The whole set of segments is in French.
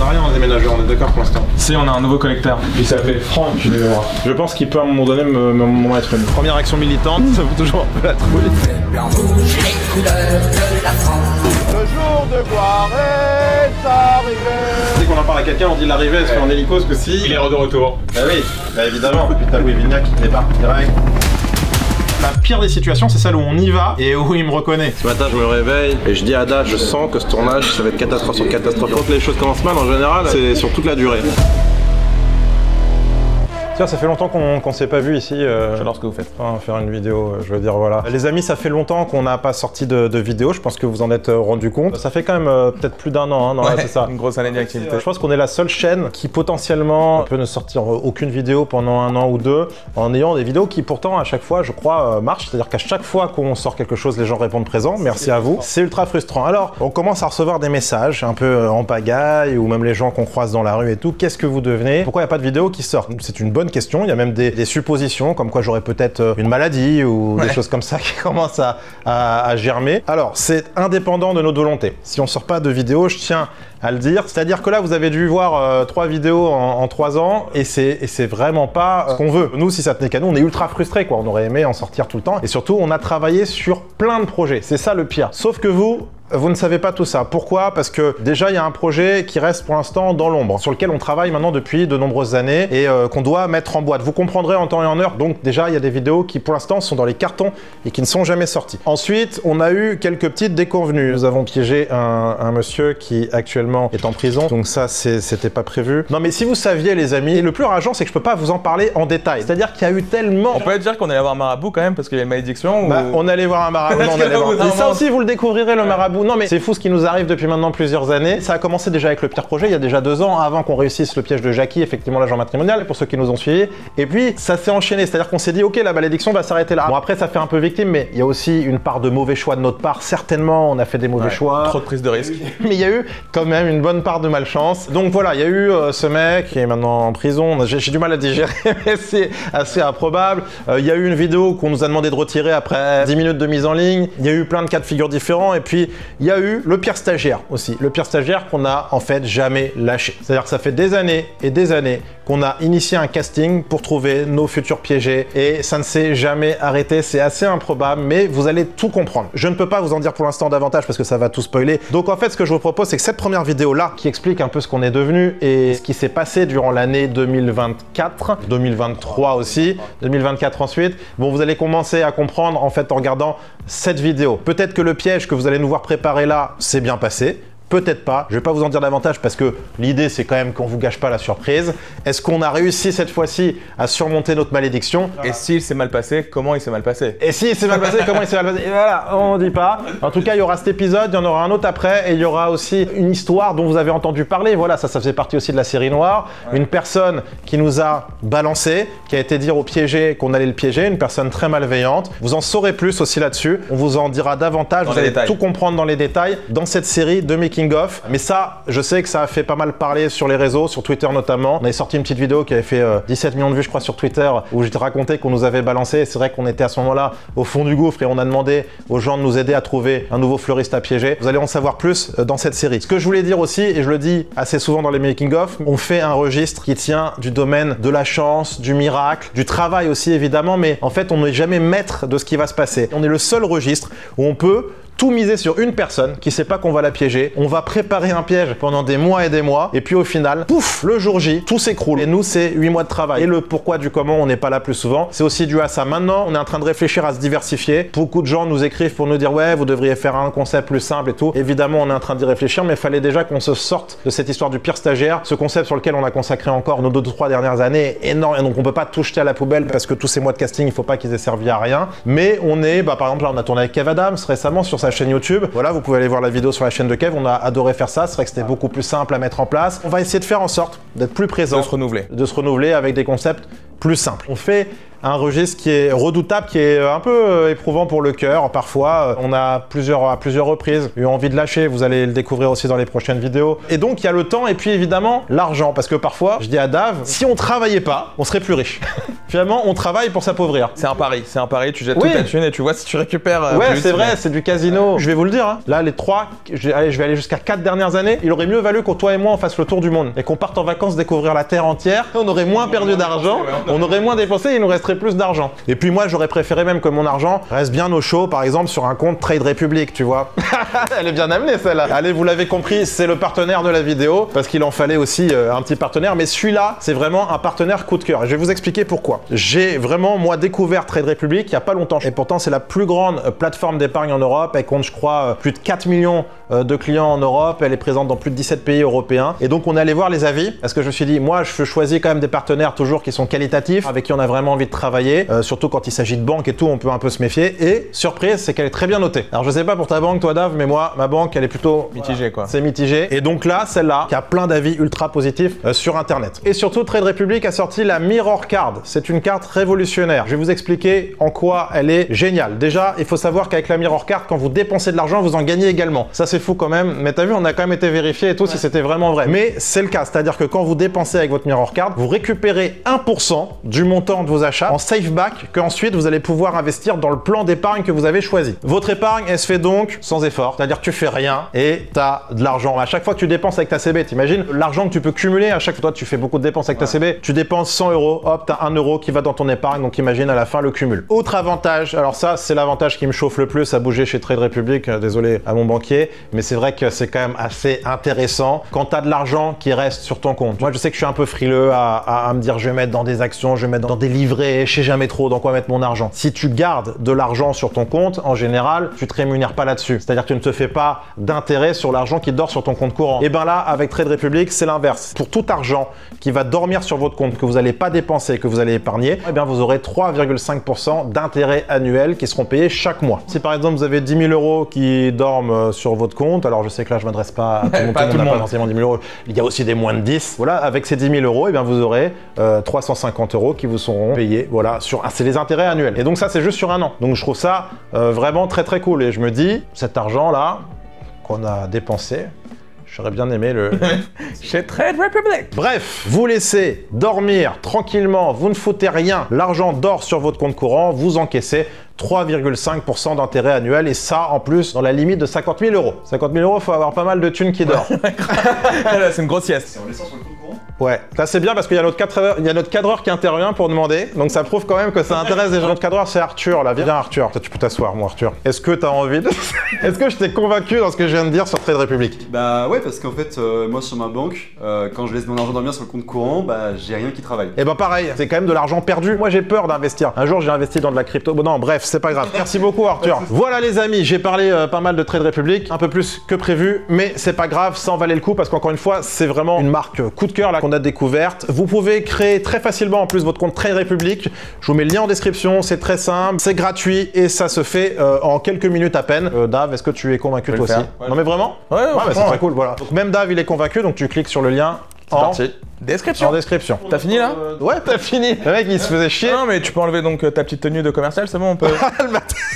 n'a rien en déménageur, on est d'accord pour l'instant. Si, on a un nouveau collecteur. Il s'appelle Franck. Je pense qu'il peut à un moment donné m'en être une. Première action militante, ça vaut toujours un peu la trouille. Blanc, rouge, les couleurs de la France. Le jour de gloire est arrivé. Dès qu'on en parle à quelqu'un, on dit l'arrivée, est-ce qu'en hélico, parce que si... Il est de retour. Bah oui, bah évidemment. Putain, Louis Vignac qui débarque direct. La pire des situations, c'est celle où on y va et où il me reconnaît. Ce matin, je me réveille et je dis à Ada, je sens que ce tournage, ça va être catastrophe sur catastrophe. Quand les choses commencent mal, en général, c'est sur toute la durée. Tiens, ça fait longtemps qu'on s'est pas vu ici. J'adore ce que vous faites. Enfin, faire une vidéo, je veux dire, voilà. Les amis, ça fait longtemps qu'on n'a pas sorti de vidéo, je pense que vous en êtes rendu compte. Ça fait quand même peut-être plus d'un an, hein, non, ouais, c'est ça. Une grosse année d'activité. Je pense qu'on est la seule chaîne qui potentiellement peut ne sortir aucune vidéo pendant un an ou deux, en ayant des vidéos qui pourtant à chaque fois, je crois, marchent. C'est-à-dire qu'à chaque fois qu'on sort quelque chose, les gens répondent présent. Merci à vous. C'est ultra frustrant. Alors, on commence à recevoir des messages un peu en pagaille, ou même les gens qu'on croise dans la rue et tout. Qu'est-ce que vous devenez? Pourquoi il n'y a pas de vidéo qui sort? C'est une bonne question. Il y a même des suppositions, comme quoi j'aurais peut-être une maladie ou des choses comme ça qui commencent à germer. Alors, c'est indépendant de notre volonté. Si on sort pas de vidéo, je tiens à le dire. C'est-à-dire que là, vous avez dû voir 3 vidéos en 3 ans et c'est vraiment pas ce qu'on veut. Nous, si ça tenait qu'à nous, on est ultra frustrés, quoi. On aurait aimé en sortir tout le temps. Et surtout, on a travaillé sur plein de projets. C'est ça le pire. Sauf que vous ne savez pas tout ça. Pourquoi? Parce que déjà, il y a un projet qui reste pour l'instant dans l'ombre, sur lequel on travaille maintenant depuis de nombreuses années et qu'on doit mettre en boîte. Vous comprendrez en temps et en heure. Donc déjà, il y a des vidéos qui pour l'instant sont dans les cartons et qui ne sont jamais sorties. Ensuite, on a eu quelques petites déconvenues. Nous avons piégé un monsieur qui actuellement est en prison. Donc ça, c'était pas prévu. Non mais si vous saviez les amis, et le plus rageant, c'est que je peux pas vous en parler en détail. C'est-à-dire qu'il y a eu tellement... On peut dire qu'on allait voir un marabout quand même parce qu'il y a une malédiction ou... Bah, on allait voir un marabout. Non, on allait voir... Et ça aussi, vous le découvrirez, le marabout. Non mais c'est fou ce qui nous arrive depuis maintenant plusieurs années. Ça a commencé déjà avec le pire projet, il y a déjà 2 ans, avant qu'on réussisse le piège de Jackie, effectivement l'agent matrimonial, pour ceux qui nous ont suivis. Et puis, ça s'est enchaîné, c'est-à-dire qu'on s'est dit, ok, la malédiction va s'arrêter là. Bon, après, ça fait un peu victime, mais il y a aussi une part de mauvais choix de notre part. Certainement, on a fait des mauvais choix. Trop de prise de risque. Mais il y a eu quand même une bonne part de malchance. Donc voilà, il y a eu ce mec qui est maintenant en prison. J'ai du mal à digérer, mais c'est assez improbable. Il y a eu une vidéo qu'on nous a demandé de retirer après 10 minutes de mise en ligne. Il y a eu plein de cas de figure différents. Et puis, il y a eu le pire stagiaire aussi. Le pire stagiaire qu'on a en fait jamais lâché. C'est-à-dire que ça fait des années et des années qu'on a initié un casting pour trouver nos futurs piégés et ça ne s'est jamais arrêté. C'est assez improbable, mais vous allez tout comprendre. Je ne peux pas vous en dire pour l'instant davantage parce que ça va tout spoiler. Donc en fait, ce que je vous propose, c'est que cette première vidéo-là, qui explique un peu ce qu'on est devenu et ce qui s'est passé durant l'année 2024, 2023 aussi, 2024 ensuite, bon, vous allez commencer à comprendre en fait en regardant cette vidéo. Peut-être que le piège que vous allez nous voir préparer là, c'est bien passé. Peut-être pas, je vais pas vous en dire davantage parce que l'idée c'est quand même qu'on vous gâche pas la surprise. Est-ce qu'on a réussi cette fois-ci à surmonter notre malédiction? Et s'il s'est mal passé, comment il s'est mal passé? Et s'il s'est mal passé, comment il s'est mal passé? Et voilà, on dit pas. En tout cas, il y aura cet épisode, il y en aura un autre après et il y aura aussi une histoire dont vous avez entendu parler. Voilà, ça faisait partie aussi de la série noire. Ouais. Une personne qui nous a balancé, qui a été dire au piégé qu'on allait le piéger, une personne très malveillante. Vous en saurez plus aussi là-dessus. On vous en dira davantage, vous allez tout comprendre dans les détails dans cette série de making of. Mais ça, je sais que ça a fait pas mal parler sur les réseaux, sur Twitter notamment. On avait sorti une petite vidéo qui avait fait 17 millions de vues, je crois, sur Twitter, où je te racontais qu'on nous avait balancé. Et c'est vrai qu'on était à ce moment-là au fond du gouffre et on a demandé aux gens de nous aider à trouver un nouveau fleuriste à piéger. Vous allez en savoir plus dans cette série. Ce que je voulais dire aussi, et je le dis assez souvent dans les making of, on fait un registre qui tient du domaine de la chance, du miracle, du travail aussi évidemment, mais en fait, on n'est jamais maître de ce qui va se passer. On est le seul registre où on peut tout miser sur une personne qui sait pas qu'on va la piéger. On va préparer un piège pendant des mois et puis au final, pouf, le jour J, tout s'écroule. Et nous, c'est 8 mois de travail. Et le pourquoi du comment, on n'est pas là plus souvent. C'est aussi dû à ça. Maintenant, on est en train de réfléchir à se diversifier. Beaucoup de gens nous écrivent pour nous dire ouais, vous devriez faire un concept plus simple et tout. Évidemment, on est en train d'y réfléchir, mais il fallait déjà qu'on se sorte de cette histoire du pire stagiaire. Ce concept sur lequel on a consacré encore nos 2-3 dernières années est énorme. Et donc, on peut pas tout jeter à la poubelle parce que tous ces mois de casting, il faut pas qu'ils aient servi à rien. Mais on est, par exemple, là, on a tourné avec Kev Adams récemment sur sa chaîne YouTube. Voilà, vous pouvez aller voir la vidéo sur la chaîne de Kev. On a adoré faire ça. C'est vrai que c'était beaucoup plus simple à mettre en place. On va essayer de faire en sorte d'être plus présent. De se renouveler. De se renouveler avec des concepts plus simples. On fait un registre qui est redoutable, qui est un peu éprouvant pour le cœur. Parfois, on a à plusieurs reprises eu envie de lâcher. Vous allez le découvrir aussi dans les prochaines vidéos. Et donc, il y a le temps et puis évidemment l'argent. Parce que parfois, je dis à Dave, si on travaillait pas, on serait plus riche. Finalement, on travaille pour s'appauvrir. C'est un pari, tu jettes toute ta thune et tu vois si tu récupères ouais, plus, c'est vrai, c'est du casino. Je vais vous le dire, hein. Là, les 3, je vais aller jusqu'à 4 dernières années, il aurait mieux valu que toi et moi on fasse le tour du monde et qu'on parte en vacances découvrir la Terre entière. On aurait moins perdu d'argent, on aurait moins dépensé et il nous resterait plus d'argent. Et puis moi, j'aurais préféré même que mon argent reste bien au chaud, par exemple, sur un compte Trade Republic, tu vois. Elle est bien amenée, celle-là. Allez, vous l'avez compris, c'est le partenaire de la vidéo, parce qu'il en fallait aussi un petit partenaire, mais celui-là, c'est vraiment un partenaire coup de cœur. Et je vais vous expliquer pourquoi. J'ai vraiment, moi, découvert Trade Republic il n'y a pas longtemps. Et pourtant, c'est la plus grande plateforme d'épargne en Europe. Elle compte, je crois, plus de 4 millions de clients en Europe. Elle est présente dans plus de 17 pays européens. Et donc, on est allé voir les avis, parce que je me suis dit, moi, je choisis quand même des partenaires toujours qui sont qualitatifs, avec qui on a vraiment envie de travailler, surtout quand il s'agit de banque et tout, on peut un peu se méfier. Et surprise, c'est qu'elle est très bien notée. Alors, je sais pas pour ta banque, toi, Dave, mais moi, ma banque, elle est plutôt mitigée, quoi. C'est mitigé. Et donc là, celle-là, qui a plein d'avis ultra positifs sur Internet. Et surtout, Trade Republic a sorti la Mirror Card. C'est une carte révolutionnaire. Je vais vous expliquer en quoi elle est géniale. Déjà, il faut savoir qu'avec la Mirror Card, quand vous dépensez de l'argent, vous en gagnez également. Ça, c'est fou quand même. Mais t'as vu, on a quand même été vérifié et tout si c'était vraiment vrai. Mais c'est le cas. C'est-à-dire que quand vous dépensez avec votre Mirror Card, vous récupérez 1% du montant de vos achats en safe-back qu'ensuite vous allez pouvoir investir dans le plan d'épargne que vous avez choisi. Votre épargne, elle se fait donc sans effort. C'est-à-dire que tu fais rien et t'as de l'argent. À chaque fois que tu dépenses avec ta CB, t'imagines l'argent que tu peux cumuler à chaque fois. Toi, tu fais beaucoup de dépenses avec ta CB. Tu dépenses 100 €, hop, t'as 1 € qui va dans ton épargne. Donc imagine à la fin le cumul. Autre avantage, alors ça, c'est l'avantage qui me chauffe le plus à bouger chez Trade Republic. Désolé à mon banquier, mais c'est vrai que c'est quand même assez intéressant quand tu as de l'argent qui reste sur ton compte. Moi, je sais que je suis un peu frileux à me dire je vais mettre dans des actions, je vais mettre dans des livrets, je sais jamais trop dans quoi mettre mon argent. Si tu gardes de l'argent sur ton compte, en général, tu te rémunères pas là-dessus. C'est-à-dire que tu ne te fais pas d'intérêt sur l'argent qui dort sur ton compte courant. Et bien là, avec Trade Republic, c'est l'inverse. Pour tout argent qui va dormir sur votre compte, que vous n'allez pas dépenser, que vous allez épargner, eh bien vous aurez 3,5% d'intérêt annuel qui seront payés chaque mois. Si par exemple vous avez 10 000 € qui dorment sur votre compte, alors je sais que là je m'adresse pas à tout le monde, pas forcément 10 000 €, il y a aussi des moins de 10. Voilà, avec ces 10 000 €, eh bien vous aurez 350 € qui vous seront payés. Voilà, c'est les intérêts annuels. Et donc ça c'est juste sur un an. Donc je trouve ça vraiment très très cool. Et je me dis, cet argent là qu'on a dépensé, j'aurais bien aimé le... Chez Trade Republic. Bref, vous laissez dormir tranquillement, vous ne foutez rien, l'argent dort sur votre compte courant, vous encaissez 3,5% d'intérêt annuel et ça en plus dans la limite de 50 000 €. 50 000 €, faut avoir pas mal de thunes qui dort. C'est une grosse sieste. C'est en laissant sur le compte courant. Ouais, là c'est bien parce qu'il y a notre cadreur qui intervient pour demander, donc ça prouve quand même que ça intéresse les gens. Notre cadreur c'est Arthur, là, viens Arthur. Toi, tu peux t'asseoir, moi Arthur. Est-ce que t'as envie de... Est-ce que je t'ai convaincu dans ce que je viens de dire sur Trade Republic? Bah ouais, parce qu'en fait, moi sur ma banque, quand je laisse mon argent dormir sur le compte courant, bah j'ai rien qui travaille. Et bah pareil, c'est quand même de l'argent perdu. Moi j'ai peur d'investir. Un jour j'ai investi dans de la crypto. Bon non, bref, c'est pas grave. Merci beaucoup Arthur. Voilà les amis, j'ai parlé pas mal de Trade Republic, un peu plus que prévu, mais c'est pas grave, ça en valait le coup parce qu'encore une fois, c'est vraiment une marque coup de cœur là qu'on a découverte. Vous pouvez créer très facilement en plus votre compte Trade Republic. Je vous mets le lien en description, c'est très simple, c'est gratuit et ça se fait en quelques minutes à peine. Dave, est-ce que tu es convaincu toi aussi? Ouais, non mais vraiment? Ouais, mais c'est très cool, voilà. Donc même Dave il est convaincu, donc tu cliques sur le lien C'est parti. Description. en description. T'as fini là? Ouais, t'as fini. Le mec il se faisait chier. Non mais tu peux enlever donc ta petite tenue de commercial, c'est bon, on peut...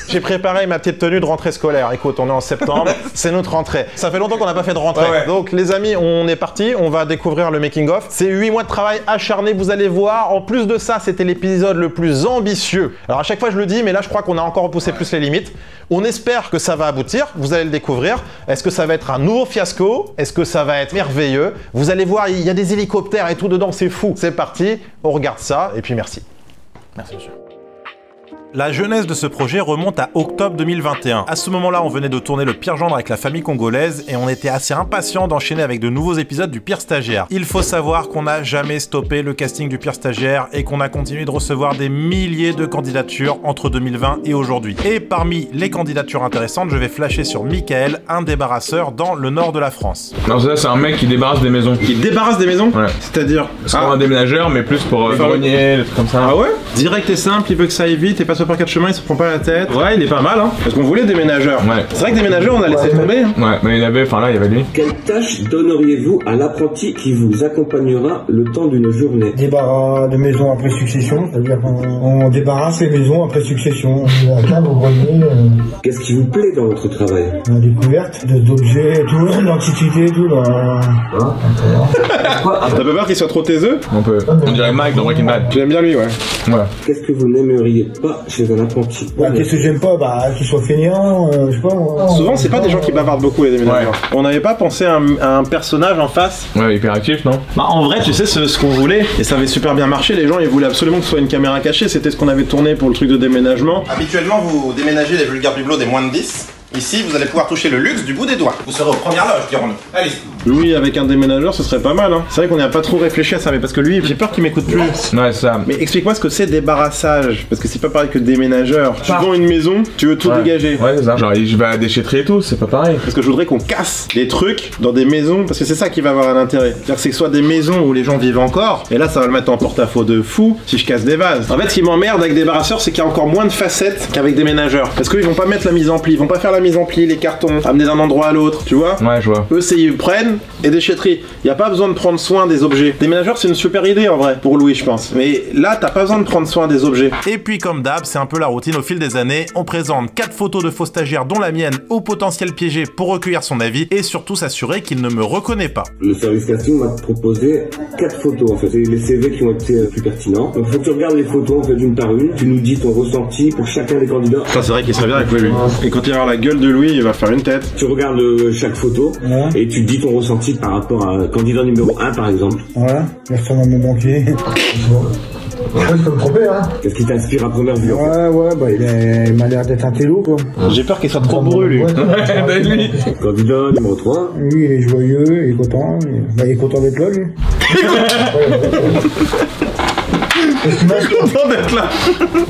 J'ai préparé ma petite tenue de rentrée scolaire. Écoute, on est en septembre, c'est notre rentrée. Ça fait longtemps qu'on n'a pas fait de rentrée. Ouais. Donc les amis, on est parti, on va découvrir le making of. C'est 8 mois de travail acharné, vous allez voir. En plus de ça, c'était l'épisode le plus ambitieux. Alors à chaque fois je le dis, mais là je crois qu'on a encore repoussé plus les limites. On espère que ça va aboutir, vous allez le découvrir. Est-ce que ça va être un nouveau fiasco? Est-ce que ça va être merveilleux? Vous allez voir, il y a des hélicoptères et tout dedans, c'est fou. C'est parti, on regarde ça et puis merci. Merci monsieur. La genèse de ce projet remonte à octobre 2021. À ce moment-là, on venait de tourner Le Pire Gendre avec la famille congolaise et on était assez impatients d'enchaîner avec de nouveaux épisodes du Pire Stagiaire. Il faut savoir qu'on n'a jamais stoppé le casting du Pire Stagiaire et qu'on a continué de recevoir des milliers de candidatures entre 2020 et aujourd'hui. Et parmi les candidatures intéressantes, je vais flasher sur Michael, un débarrasseur dans le nord de la France. Non, ça c'est un mec qui débarrasse des maisons. Il débarrasse des maisons? Ouais. C'est-à-dire? C'est comme un déménageur, mais plus pour grenier, des trucs comme ça. Ah ouais? Direct et simple, il veut que ça aille vite et pas se pas par quatre chemins, il se prend pas la tête. Ouais, il est pas mal, hein. Parce qu'on voulait des ménageurs. Ouais. C'est vrai que des ménageurs, on a laissé tomber. Hein. Ouais, mais il avait, enfin là, il y avait lui. Quelle tâche donneriez-vous à l'apprenti qui vous accompagnera le temps d'une journée? Débarras de maison après succession, c'est-à-dire on débarrasse les maisons après succession. La table au grenier, Qu'est-ce qui vous plaît dans votre travail? la découverte d'objets, tout, l'antiquité, tout. T'as pas peur qu'il soit trop taiseux? On dirait Mike dans Breaking Bad. J'aime bien lui, ouais. Ouais. Qu'est-ce que vous n'aimeriez pas chez un apprenti? Qu'est-ce que j'aime pas? Bah, qu'il soit feignant, je sais pas. Souvent, c'est pas des gens qui bavardent beaucoup, les déménageurs. On n'avait pas pensé à un personnage en face. Ouais, hyper actif, non? Bah, en vrai, tu sais, ce qu'on voulait, et ça avait super bien marché, les gens, ils voulaient absolument que ce soit une caméra cachée, c'était ce qu'on avait tourné pour le truc de déménagement. Habituellement, vous déménagez les vulgaires bibelots des moins de 10. Ici, vous allez pouvoir toucher le luxe du bout des doigts. Vous serez aux premières loges, dirons-nous. Allez. Louis, avec un déménageur, ce serait pas mal, hein. C'est vrai qu'on n'y a pas trop réfléchi à ça, mais parce que lui, j'ai peur qu'il m'écoute plus. Ouais, c'est ça. Mais explique-moi ce que c'est débarrassage, parce que c'est pas pareil que déménageur. Tu vends une maison, tu veux tout dégager. Ouais, c'est ça. Genre, je vais à la déchetterie et tout, c'est pas pareil. Parce que je voudrais qu'on casse des trucs dans des maisons, parce que c'est ça qui va avoir un intérêt. C'est-à-dire que c'est que soit des maisons où les gens vivent encore, et là ça va le mettre en porte-à-faux de fou si je casse des vases. En fait, ce qui m'emmerde avec des débarrasseurs, c'est qu'il y a encore moins de facettes qu'avec des ménageurs. Parce qu'ils vont pas mettre la mise en pli, ils vont pas faire la mise en pli, les cartons, amener d'un endroit à l'autre, tu vois. Ouais, je vois. Eux, c'est ils prennent et déchetterie. Y a pas besoin de prendre soin des objets. Des ménageurs, c'est une super idée en vrai, pour Louis, je pense. Mais là, t'as pas besoin de prendre soin des objets. Et puis comme d'hab, c'est un peu la routine au fil des années, on présente 4 photos de faux stagiaires dont la mienne au potentiel piégé pour recueillir son avis et surtout s'assurer qu'il ne me reconnaît pas. Le service casting m'a proposé 4 photos en fait, et les CV qui ont été plus pertinents. Donc faut que tu regardes les photos en fait d'une par une, tu nous dis ton ressenti pour chacun des candidats. Ça, c'est vrai qu'il serait bien avec Louis. Et quand il va avoir la gueule de Louis, il va faire une tête. Tu regardes chaque photo et tu dis ton ressenti par rapport à candidat numéro 1 par exemple. Voilà, je ressemble à mon banquier. Je peux me tromper, hein. Qu'est-ce qui t'inspire à première vue en fait? Ouais, bah il m'a l'air d'être un télo, quoi. J'ai peur qu'il soit trop bourru, lui. lui. Candidat numéro 3. Lui, il est joyeux, il est content. Il est content d'être là, lui. Content d'être là.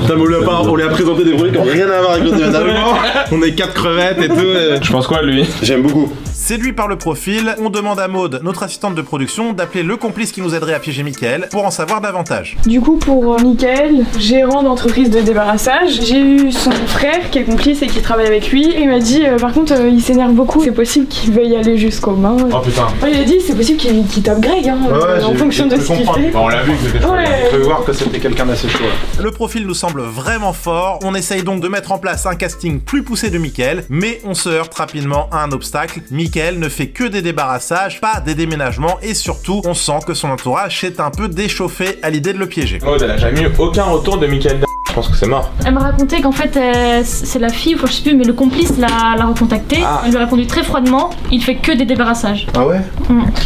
Putain, on lui a présenté des produits qui n'ont rien à voir avec le déménagement. On est 4 crevettes et tout. Je pense quoi, lui? J'aime beaucoup. Séduit par le profil, on demande à Maud, notre assistante de production, d'appeler le complice qui nous aiderait à piéger Mickaël pour en savoir davantage. Du coup, pour Mickaël, gérant d'entreprise de débarrassage, j'ai eu son frère qui est complice et qui travaille avec lui. Et il m'a dit, par contre, il s'énerve beaucoup, c'est possible qu'il veuille aller jusqu'aux mains. Oh putain. Il a dit, c'est possible qu'il tape Greg, hein, en fonction de ce qu'il fait. Bon, on l'a vu que c'était chaud. On peut voir que c'était quelqu'un d'assez chaud. Le profil nous semble vraiment fort, on essaye donc de mettre en place un casting plus poussé de Mickaël, mais on se heurte rapidement à un obstacle. Mickaël ne fait que des débarrassages, pas des déménagements, et surtout, on sent que son entourage s'est un peu déchauffé à l'idée de le piéger. Maud, elle a jamais eu aucun retour de Mickaël. Je pense que c'est mort. Elle m'a raconté qu'en fait, c'est la fille, enfin, je sais plus, mais le complice l'a recontacté. Elle lui a répondu très froidement, il fait que des débarrassages. Ah ouais?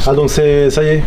Ah donc ça y est.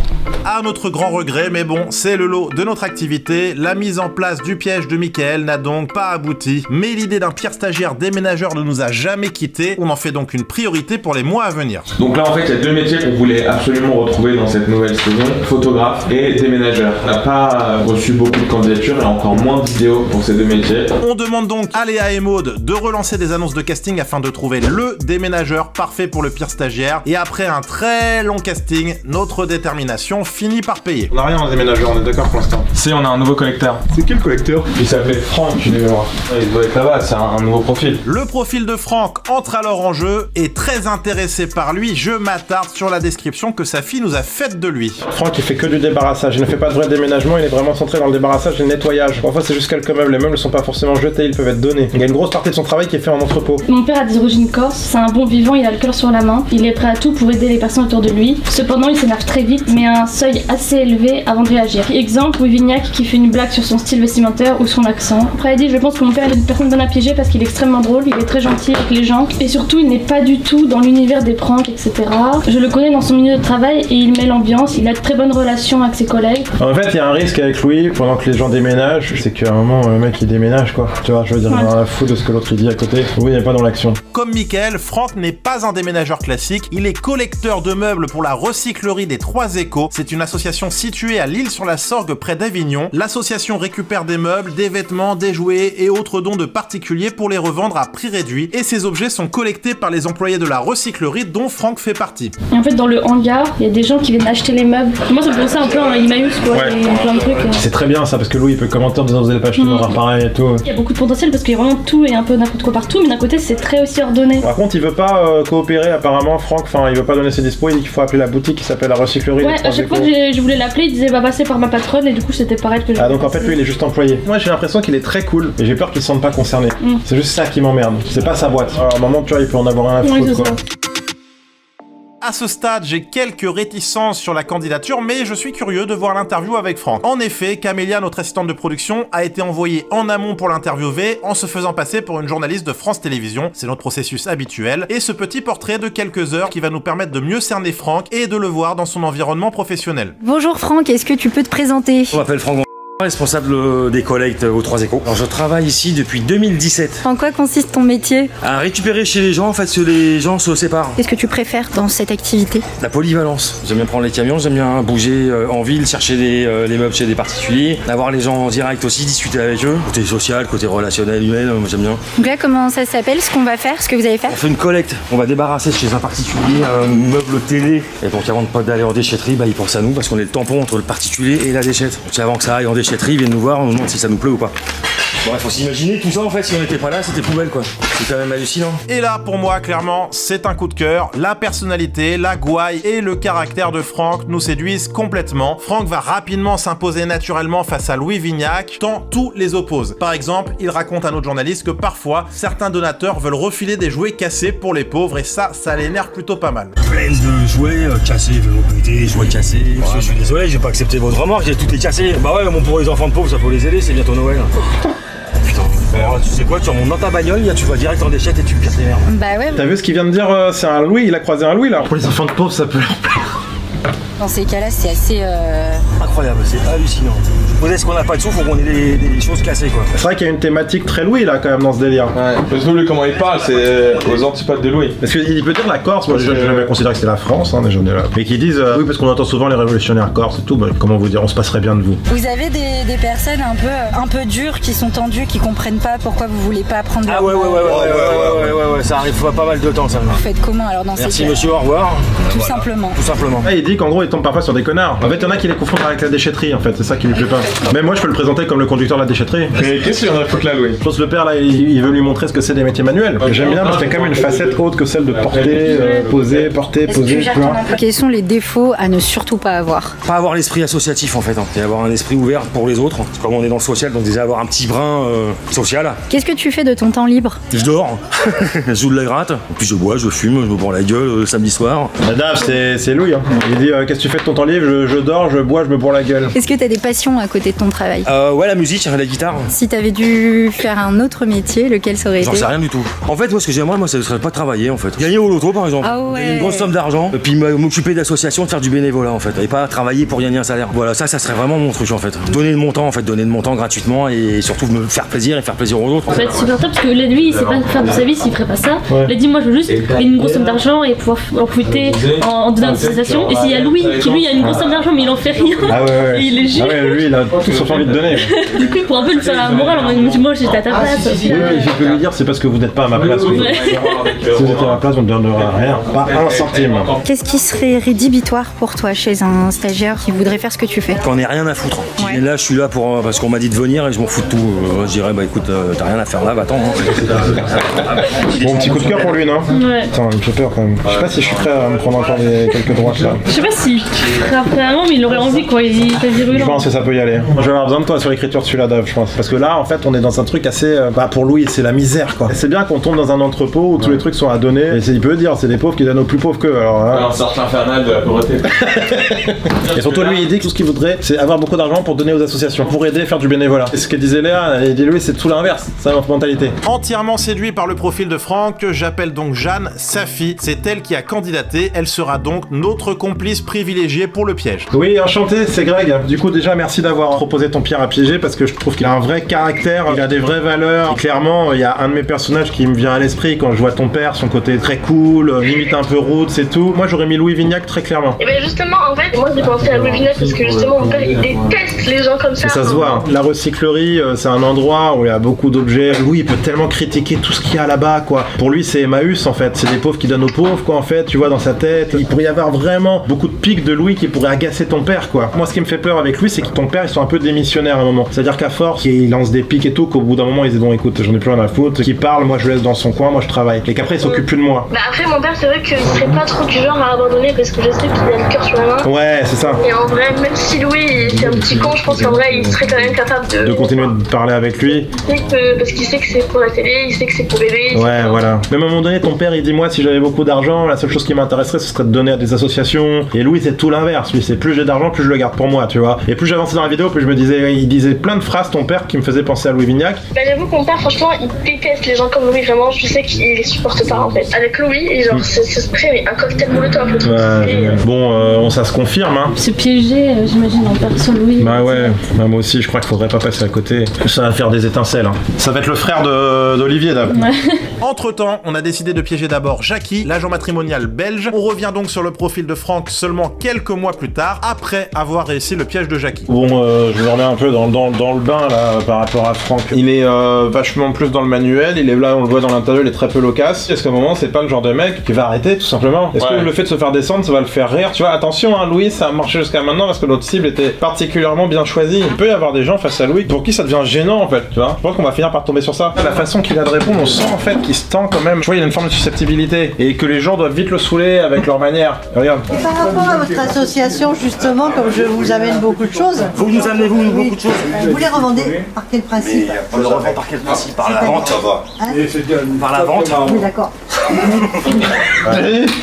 À notre grand regret, mais bon, c'est le lot de notre activité. La mise en place du piège de Mickaël n'a donc pas abouti, mais l'idée d'un pire stagiaire déménageur ne nous a jamais quittés. On en fait donc une priorité pour les mois à venir. Donc là, en fait, il y a 2 métiers qu'on voulait absolument retrouver dans cette nouvelle saison, photographe et déménageur. On n'a pas reçu beaucoup de candidatures et encore moins de vidéos pour ces 2 métiers. On demande donc à Léa et Maud de relancer des annonces de casting afin de trouver le déménageur parfait pour le pire stagiaire. Et après un très long casting, notre détermination finit par payer. On n'a rien en déménageur, on est d'accord pour l'instant. Si, on a un nouveau collecteur. C'est quel collecteur? Il s'appelait Franck, je devais voir. Il doit être là-bas, c'est un nouveau profil. Le profil de Franck entre alors en jeu et très intéressé par lui, je m'attarde sur la description que sa fille nous a faite de lui. Franck, il fait que du débarrassage, il ne fait pas de vrai déménagement, il est vraiment centré dans le débarrassage et le nettoyage. Parfois c'est juste quelques meubles, les meubles ne sont pas forcément jetés, ils peuvent être donnés. Il y a une grosse partie de son travail qui est fait en entrepôt. Mon père a des origines corses, c'est un bon vivant, il a le cœur sur la main, il est prêt à tout pour aider les personnes autour de lui. Cependant, il s'énerve très vite, mais à un seuil assez élevé avant de réagir. Exemple, Wivignac qui fait une blague sur son style vestimentaire ou son accent. Après, il dit, je pense que mon père est une personne bonne à piéger parce qu'il est extrêmement drôle, il est très gentil avec les gens, et surtout, il n'est pas du tout dans l'univers des pranks, etc. Je le connais dans son milieu de travail et il met l'ambiance, il a de très bonnes relations avec ses collègues. En fait, il y a un risque avec Louis pendant que les gens déménagent, c'est qu'à un moment, le mec il déménage quoi. Tu vois, je veux dire, on a la foutre de ce que l'autre il dit à côté. Louis n'est pas dans l'action. Comme Mickaël, Franck n'est pas un déménageur classique, il est collecteur de meubles pour la recyclerie des Trois Échos. C'est une association située à l'Île-sur-la-Sorgue près d'Avignon. L'association récupère des meubles, des vêtements, des jouets et autres dons de particuliers pour les revendre à prix réduit. Et ces objets sont collectés par les employés de la recyclerie dont Franck fait partie. Et en fait, dans le hangar, il y a des gens qui viennent acheter les meubles. Moi, ça me fait penser un peu à un Emmaüs, quoi, Ouais. et plein de trucs. C'est très bien ça parce que Louis il peut commenter en disant vous allez pas acheter nos rares pareil et tout. Il y a beaucoup de potentiel parce qu'il y a vraiment tout et un peu n'importe quoi partout, mais d'un côté c'est très aussi ordonné. Par contre, il veut pas coopérer apparemment, Franck. Enfin, il veut pas donner ses dispos. Il dit qu'il faut appeler la boutique qui s'appelle la recyclerie. Ouais, à chaque fois que je voulais l'appeler, il disait bah passer par ma patronne et du coup c'était pareil que je. Ah donc en fait lui il est juste employé. Moi j'ai l'impression qu'il est très cool et j'ai peur qu'il se sente pas concerné. C'est juste ça qui m'emmerde. C'est pas sa boîte. Alors, à un moment tu vois il peut en avoir un à foutre quoi. À ce stade, j'ai quelques réticences sur la candidature, mais je suis curieux de voir l'interview avec Franck. En effet, Camélia, notre assistante de production, a été envoyée en amont pour l'interviewer en se faisant passer pour une journaliste de France Télévisions. C'est notre processus habituel. Et ce petit portrait de quelques heures qui va nous permettre de mieux cerner Franck et de le voir dans son environnement professionnel. Bonjour Franck, est-ce que tu peux te présenter? Je m'appelle Franck, responsable des collectes aux 3 échos. Alors je travaille ici depuis 2017. En quoi consiste ton métier? À récupérer chez les gens, en fait, que les gens se séparent. Qu'est-ce que tu préfères dans cette activité? La polyvalence. J'aime bien prendre les camions, j'aime bien bouger en ville, chercher les meubles chez des particuliers, avoir les gens en direct aussi, discuter avec eux. Côté social, côté relationnel, humain, moi j'aime bien. Donc là, comment ça s'appelle, ce qu'on va faire, ce que vous allez faire? On fait une collecte, on va débarrasser chez un particulier un meuble télé. Et donc avant de pas d'aller en déchetterie, bah, il pense à nous parce qu'on est le tampon entre le particulier et la déchette. Donc avant que ça aille en déchetterie, ils viennent nous voir, on nous demande si ça nous plaît ou pas. Bref, faut s'imaginer tout ça en fait, si on n'était pas là, c'était poubelle quoi. C'est quand même hallucinant. Et là, pour moi, clairement, c'est un coup de cœur. La personnalité, la gouaille et le caractère de Franck nous séduisent complètement. Franck va rapidement s'imposer naturellement face à Louis Vignac, tant tout les oppose. Par exemple, il raconte à notre journaliste que parfois, certains donateurs veulent refiler des jouets cassés pour les pauvres et ça l'énerve plutôt pas mal. Plein de jouets cassés, vélos pétés, jouets cassés. Je suis désolé, j'ai pas accepté votre remarque, j'ai tout est cassé. Bah ouais, bon pour les enfants de pauvres, ça faut les aider, c'est bientôt Noël. Putain, alors, tu sais quoi, tu remontes dans ta bagnole, tu vas direct en déchette et tu pires tes merdes. Bah ouais. T'as vu ce qu'il vient de dire? C'est un Louis, il a croisé un Louis là. Pour les enfants de pauvres, ça peut leur plaire. Dans ces cas-là, c'est assez... Incroyable, c'est hallucinant. Est-ce qu'on n'a pas de sous, faut qu'on ait des choses cassées quoi. C'est vrai qu'il y a une thématique très Louis là quand même dans ce délire. Ouais, parce que lui comment il parle, c'est aux antipodes de Louis. Parce qu'il peut dire la Corse, moi j'ai jamais considéré que c'était la France, hein, déjà là. Mais qu'ils disent oui parce qu'on entend souvent les révolutionnaires corses et tout, bah, comment vous dire, on se passerait bien de vous. Vous avez des personnes un peu dures, qui sont tendues, qui comprennent pas pourquoi vous voulez pas prendre leur... Ah ouais, ça arrive pas mal de temps ça. Vous faites comment alors dans ces cas? Merci monsieur, au revoir. Tout simplement. Tout simplement. Ah, il dit qu'en gros il tombe parfois sur des connards. En fait il y en a qui les confondent avec la déchetterie en fait, c'est ça qui lui plaît pas. Même moi je peux le présenter comme le conducteur de la déchetterie. Mais qu'est-ce qu'il y en a foutre là, Louis? Je pense que le père là, il veut lui montrer ce que c'est des métiers manuels. J'aime bien parce qu'il y a quand même une facette autre que celle de porter, poser, porter, poser. Quels sont les défauts à ne surtout pas avoir? Pas avoir l'esprit associatif en fait, et avoir un esprit ouvert pour les autres. Comme on est dans le social, donc déjà avoir un petit brin social. Qu'est-ce que tu fais de ton temps libre? Je dors, je joue de la gratte, et puis je bois, je fume, je me prends la gueule le samedi soir. Madame, c'est Louis. Hein. Il dit qu'est-ce que tu fais de ton temps libre? Je dors, je bois, je me bourre la gueule. Est-ce que t'as des passions à côté de ton travail? Ouais, la musique, la guitare. Si t'avais dû faire un autre métier, lequel ça aurait été? J'en sais rien du tout. En fait, moi, ce que j'aimerais, ce serait pas travailler, en fait. Gagner au loto, par exemple. Ah ouais. Gagner une grosse somme d'argent, et puis m'occuper d'associations, de faire du bénévolat, en fait. Et pas travailler pour gagner un salaire. Voilà, ça serait vraiment mon truc, en fait. Donner de mon temps, en fait, donner de mon temps gratuitement, et surtout me faire plaisir et faire plaisir aux autres. Ça va être super top parce que lui, il sait pas faire de sa vie s'il ferait pas ça. Il a dit, moi, je veux juste gagner une grosse somme d'argent et pouvoir en profiter en donnant une association. Et s'il y a Louis, qui lui a une grosse somme d'argent, mais il en fait rien. Ah ouais. Et il est juste. Ah ouais, lui, il a tout sauf envie de donner. Du coup, pour un peu lui faire la morale, on m'a dit, moi, j'étais à ta place. Oui, je peux lui dire, c'est parce que vous n'êtes pas à ma place. Oui. Ouais. Si vous étiez à ma place, on ne donnerait rien. Pas un centime. Qu'est-ce qui serait rédhibitoire pour toi chez un stagiaire qui voudrait faire ce que tu fais? Qu'on ait rien à foutre. Ouais. Et là, je suis là parce qu'on m'a dit de venir et je m'en fous de tout. Je dirais, bah écoute, t'as rien à faire là, va-t'en. Bon, petit coup de cœur pour lui, non? Ouais. Attends, il me fait peur quand même. Je sais pas si je suis prêt à me prendre encore quelques droites là. Je sais pas si vraiment, mais il aurait envie quoi. Il est virulent. Je pense que ça peut y aller. Je vais avoir besoin de toi sur l'écriture de celui-là, Dave, je pense. Parce que là, en fait, on est dans un truc assez. Pour Louis, c'est la misère quoi. C'est bien qu'on tombe dans un entrepôt où tous les trucs sont à donner. Et il peut dire, c'est des pauvres qui donnent aux plus pauvres qu'eux. Alors, un sorte infernal de la pauvreté. Et surtout, lui, il dit que tout ce qu'il voudrait, c'est avoir beaucoup d'argent pour donner aux associations, pour aider, faire du bénévolat. Et ce que disait Léa, il dit lui, c'est tout l'inverse. C'est notre mentalité. Entièrement séduit par le profil de Franck, j'appelle donc Jeanne sa fille. C'est elle qui a candidaté. Elle sera donc notre complice privilégiée pour le piège. Oui, enchanté, c'est Greg. Du coup, déjà, merci d'avoir proposé ton Pierre à piéger parce que je trouve qu'il a un vrai caractère, il a des vraies valeurs. Et clairement, il y a un de mes personnages qui me vient à l'esprit quand je vois ton père, son côté très cool, limite un peu rude, c'est tout. Moi, j'aurais mis Louis Vignac très clairement. Et ben justement, en fait, moi j'ai pensé à Louis Vignac parce que justement, mon père il déteste les gens comme ça. Et ça se voit. La recyclerie, c'est un endroit où il y a beaucoup d'objets. Louis, il peut tellement critiquer tout ce qu'il y a là-bas, quoi. Pour lui, c'est Emmaüs, en fait. C'est des pauvres qui donnent aux pauvres, quoi, en fait. Tu vois, dans sa tête. Il pourrait y avoir vraiment beaucoup de pics de Louis qui pourraient agacer ton père, quoi. Moi, ce qui me fait peur avec lui, c'est que ton père, il sont un peu démissionnaires à un moment. C'est-à-dire qu'à force, ils lancent des pics et tout, qu'au bout d'un moment, ils disent bon, écoute, j'en ai plus rien à foutre. Qui parle, moi je le laisse dans son coin, moi je travaille. Et qu'après, il s'occupe plus de moi. Bah après, mon père, c'est vrai qu'il serait pas trop du genre à abandonner parce que je sais qu'il a le cœur sur la main. Ouais, c'est ça. Et en vrai, même si Louis c'est un petit con, je pense qu'en vrai, il serait quand même capable de continuer de parler avec lui. Parce qu'il sait que c'est pour la télé, il sait que c'est pour bébé. Ouais, voilà. Même à un moment donné, ton père, il dit moi, si j'avais beaucoup d'argent, la seule chose qui m'intéresserait, ce serait de donner à des associations. Et Louis, c'est tout l'inverse. Lui, c'est plus j'ai d'argent, plus je le garde pour moi, tu vois. Et plus j'avançais dans la vidéo, plus je me disais, il disait plein de phrases, ton père, qui me faisait penser à Louis Vignac. Bah, j'avoue que mon père, franchement, il déteste les gens comme Louis, vraiment. Je sais qu'il les supporte pas, en fait. Avec Louis, et genre, ce serait un cocktail molotov, le truc. Ouais, bon, ça se confirme, hein. Se piéger, j'imagine, en père sur Louis. Bah ouais, bah, moi aussi, je crois qu'il faudrait pas passer à côté. Ça va faire des étincelles, hein. Ça va être le frère d'Olivier, d'abord. Ouais. Entre-temps, on a décidé de piéger d'abord Jackie, l'agent matrimonial belge. On revient donc sur le profil de Franck seulement quelques mois plus tard, après avoir réussi le piège de Jackie. Bon, je me remets un peu dans le bain, là, par rapport à Franck. Il est vachement plus dans le manuel, il est là, on le voit dans l'interview, il est très peu loquace. Est-ce qu'à un moment, c'est pas le genre de mec qui va arrêter, tout simplement? Est-ce que le fait de se faire descendre, ça va le faire rire? Tu vois, attention, hein, Louis, ça a marché jusqu'à maintenant parce que notre cible était particulièrement bien choisie. Il peut y avoir des gens face à Louis pour qui ça devient gênant, en fait, tu vois. Je pense qu'on va finir par tomber sur ça. La façon qu'il a de répondre, on sent, en fait, qu'il se tend quand même. Tu vois, il a une forme de susceptibilité et que les gens doivent vite le saouler avec leur manière. Regarde. Et par rapport à votre association, justement, comme je vous amène beaucoup de choses... Vous nous amenez beaucoup de choses. Vous les revendez par quel principe? On le revend par quel principe? Par la vente. Par la vente. Oui, d'accord.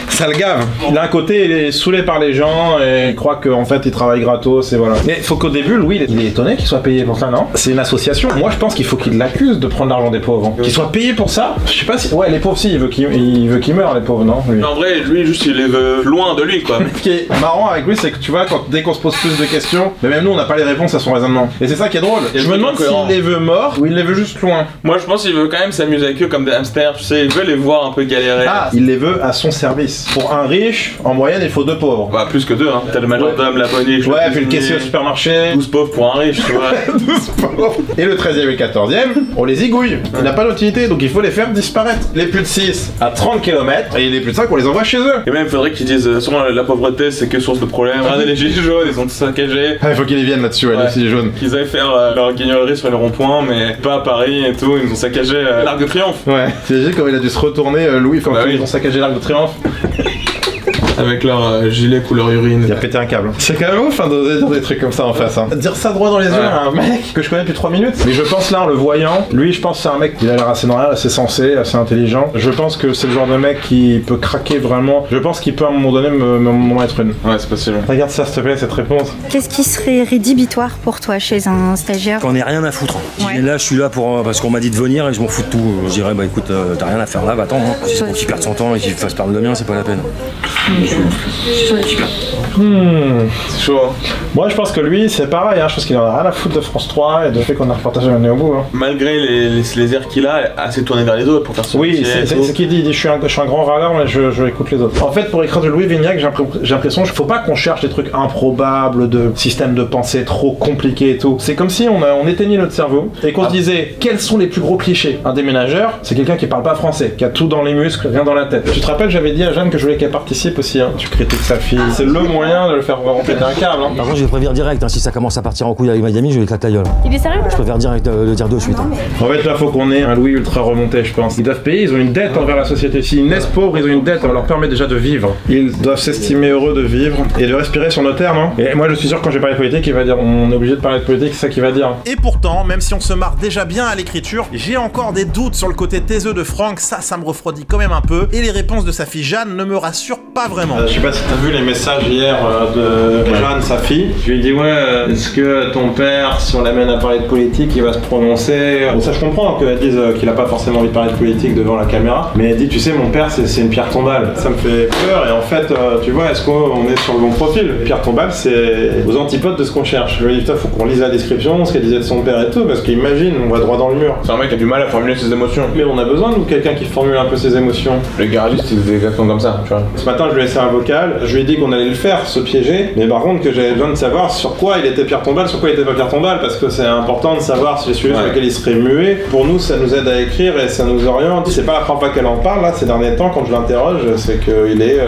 Ça le gave. Il a un côté, il est saoulé par les gens et il croit qu'en fait il travaille gratos et voilà. Mais faut qu'au début, Louis, il est étonné qu'il soit payé pour ça, non? C'est une association. Moi je pense qu'il faut qu'il l'accuse de prendre l'argent des pauvres. Qu'il soit payé pour ça? Je sais pas si. Ouais, les pauvres, si, il veut qu'ils meurent, les pauvres, non? Lui. En vrai, lui, juste il les veut loin de lui, quoi. Ce qui est marrant avec lui, c'est que tu vois, dès qu'on se pose plus de questions, mais même nous on n'a pas les réponses à son raisonnement. Et c'est ça qui est drôle. Je me demande s'il les veut morts ou il les veut juste loin. Moi je pense qu'il veut quand même s'amuser avec eux comme des hamsters, tu sais, il veut les voir un peu galérer. Ah, il les veut à son service. Pour un riche, en moyenne, il faut 2 pauvres. Bah, plus que 2, hein. T'as le majordome, la bonniche. Ouais, puis le caissier au supermarché. 12 pauvres pour un riche, tu vois. 12 pauvres. Et le 13e et le 14e, on les zigouille. Il n'a pas d'utilité, donc il faut les faire disparaître. Les plus de 6 à 30 km et les plus de 5, on les envoie chez eux. Et même, il faudrait qu'ils disent souvent la pauvreté, c'est que source de problème. Regardez les gilets jaunes, ils sont tous saccagés. Ah, il faut qu'ils y viennent là-dessus, ouais, les gilets jaunes. Qu'ils aillent faire leur guignolerie sur les ronds-points, mais pas à Paris et tout. Ils nous ont saccagé l'Arc de Triomphe. Ouais, t'imagines comment il a dû se retourner, Louis, quand ils ont saccagé l'Arc de Triomphe. Avec leur gilet couleur urine. Il a pété un câble. C'est quand même ouf hein, d'oser dire des trucs comme ça en face. Hein. Dire ça droit dans les yeux à un mec que je connais depuis 3 minutes. Mais je pense là, en le voyant, lui, je pense que c'est un mec qui a l'air assez normal, assez sensé, assez intelligent. Je pense que c'est le genre de mec qui peut craquer vraiment. Je pense qu'il peut à un moment donné m'en être une. Ouais, c'est possible. Regarde ça, s'il te plaît, cette réponse. Qu'est-ce qui serait rédhibitoire pour toi chez un stagiaire? Qu'on ait rien à foutre. Et là, je suis là pour parce qu'on m'a dit de venir et je m'en fous de tout. Je dirais, bah écoute, t'as rien à faire là, va-t'en. Hein. Si c'est pour qu'il perde son temps et qu'il fasse perdre le mien, c'est pas la peine. C'est chaud. Hein. Moi, je pense que lui, c'est pareil. Hein. Je pense qu'il en a rien à foutre de France 3 et de fait qu'on a reportagé un au bout. Hein. Malgré les airs qu'il a, assez tourné vers les autres pour faire son Oui, c'est ce qu'il dit. Il dit je suis un grand râleur, mais je écoute les autres. En fait, pour écrire de Louis Vignac, j'ai l'impression qu'il faut pas qu'on cherche des trucs improbables, de systèmes de pensée trop compliqués et tout. C'est comme si on éteignait notre cerveau et qu'on se disait quels sont les plus gros clichés. Un déménageur, c'est quelqu'un qui parle pas français, qui a tout dans les muscles, rien dans la tête. Tu te rappelles, j'avais dit à Jeanne que je voulais qu'elle participe aussi. Hein. Tu critiques sa fille. C'est le moyen de le faire péter un câble. Hein. Par contre, je vais prévenir direct. Hein, si ça commence à partir en couille avec Miami, je vais éclater la gueule. Il est sérieux? Je préfère direct le dire de suite. Hein. En fait, là, faut qu'on ait un Louis ultra remonté, je pense. Ils doivent payer, ils ont une dette envers la société. S'ils naissent pauvres, ils ont une dette, on leur permet déjà de vivre. Ils doivent s'estimer heureux de vivre et de respirer sur nos terres, non? Et moi, je suis sûr que quand j'ai parlé de politique, il va dire on est obligé de parler de politique, c'est ça qu'il va dire. Et pourtant, même si on se marre déjà bien à l'écriture, j'ai encore des doutes sur le côté taiseux de Franck, ça me refroidit quand même un peu, et les réponses de sa fille Jeanne ne me rassurent pas vraiment. Je sais pas si t'as vu les messages hier de Jeanne, sa fille. Je lui ai dit est-ce que ton père, si on l'amène à parler de politique, il va se prononcer? Bon, ça je comprends qu'elle dise qu'il a pas forcément envie de parler de politique devant la caméra, mais elle dit tu sais mon père c'est une pierre tombale. Ça me fait peur et en fait tu vois est-ce qu'on est sur le bon profil? Pierre tombale c'est aux antipodes de ce qu'on cherche. Je lui ai dit putain faut qu'on lise la description, ce qu'elle disait de son père et tout, parce qu'imagine on va droit dans le mur. C'est un mec qui a du mal à formuler ses émotions. Mais on a besoin de quelqu'un qui formule un peu ses émotions. Le garagiste il faisait exactement comme ça, tu vois. Ce matin matin, je lui ai laissé un vocal. Je lui ai dit qu'on allait le faire, se piéger. Mais par contre, que j'avais besoin de savoir sur quoi il était pierre tombale, sur quoi il était pas pierre tombale. Parce que c'est important de savoir si les sujets sur lesquels il serait muet. Pour nous, ça nous aide à écrire et ça nous oriente. C'est pas la première fois qu'elle en parle, là, ces derniers temps, quand je l'interroge, c'est qu'il est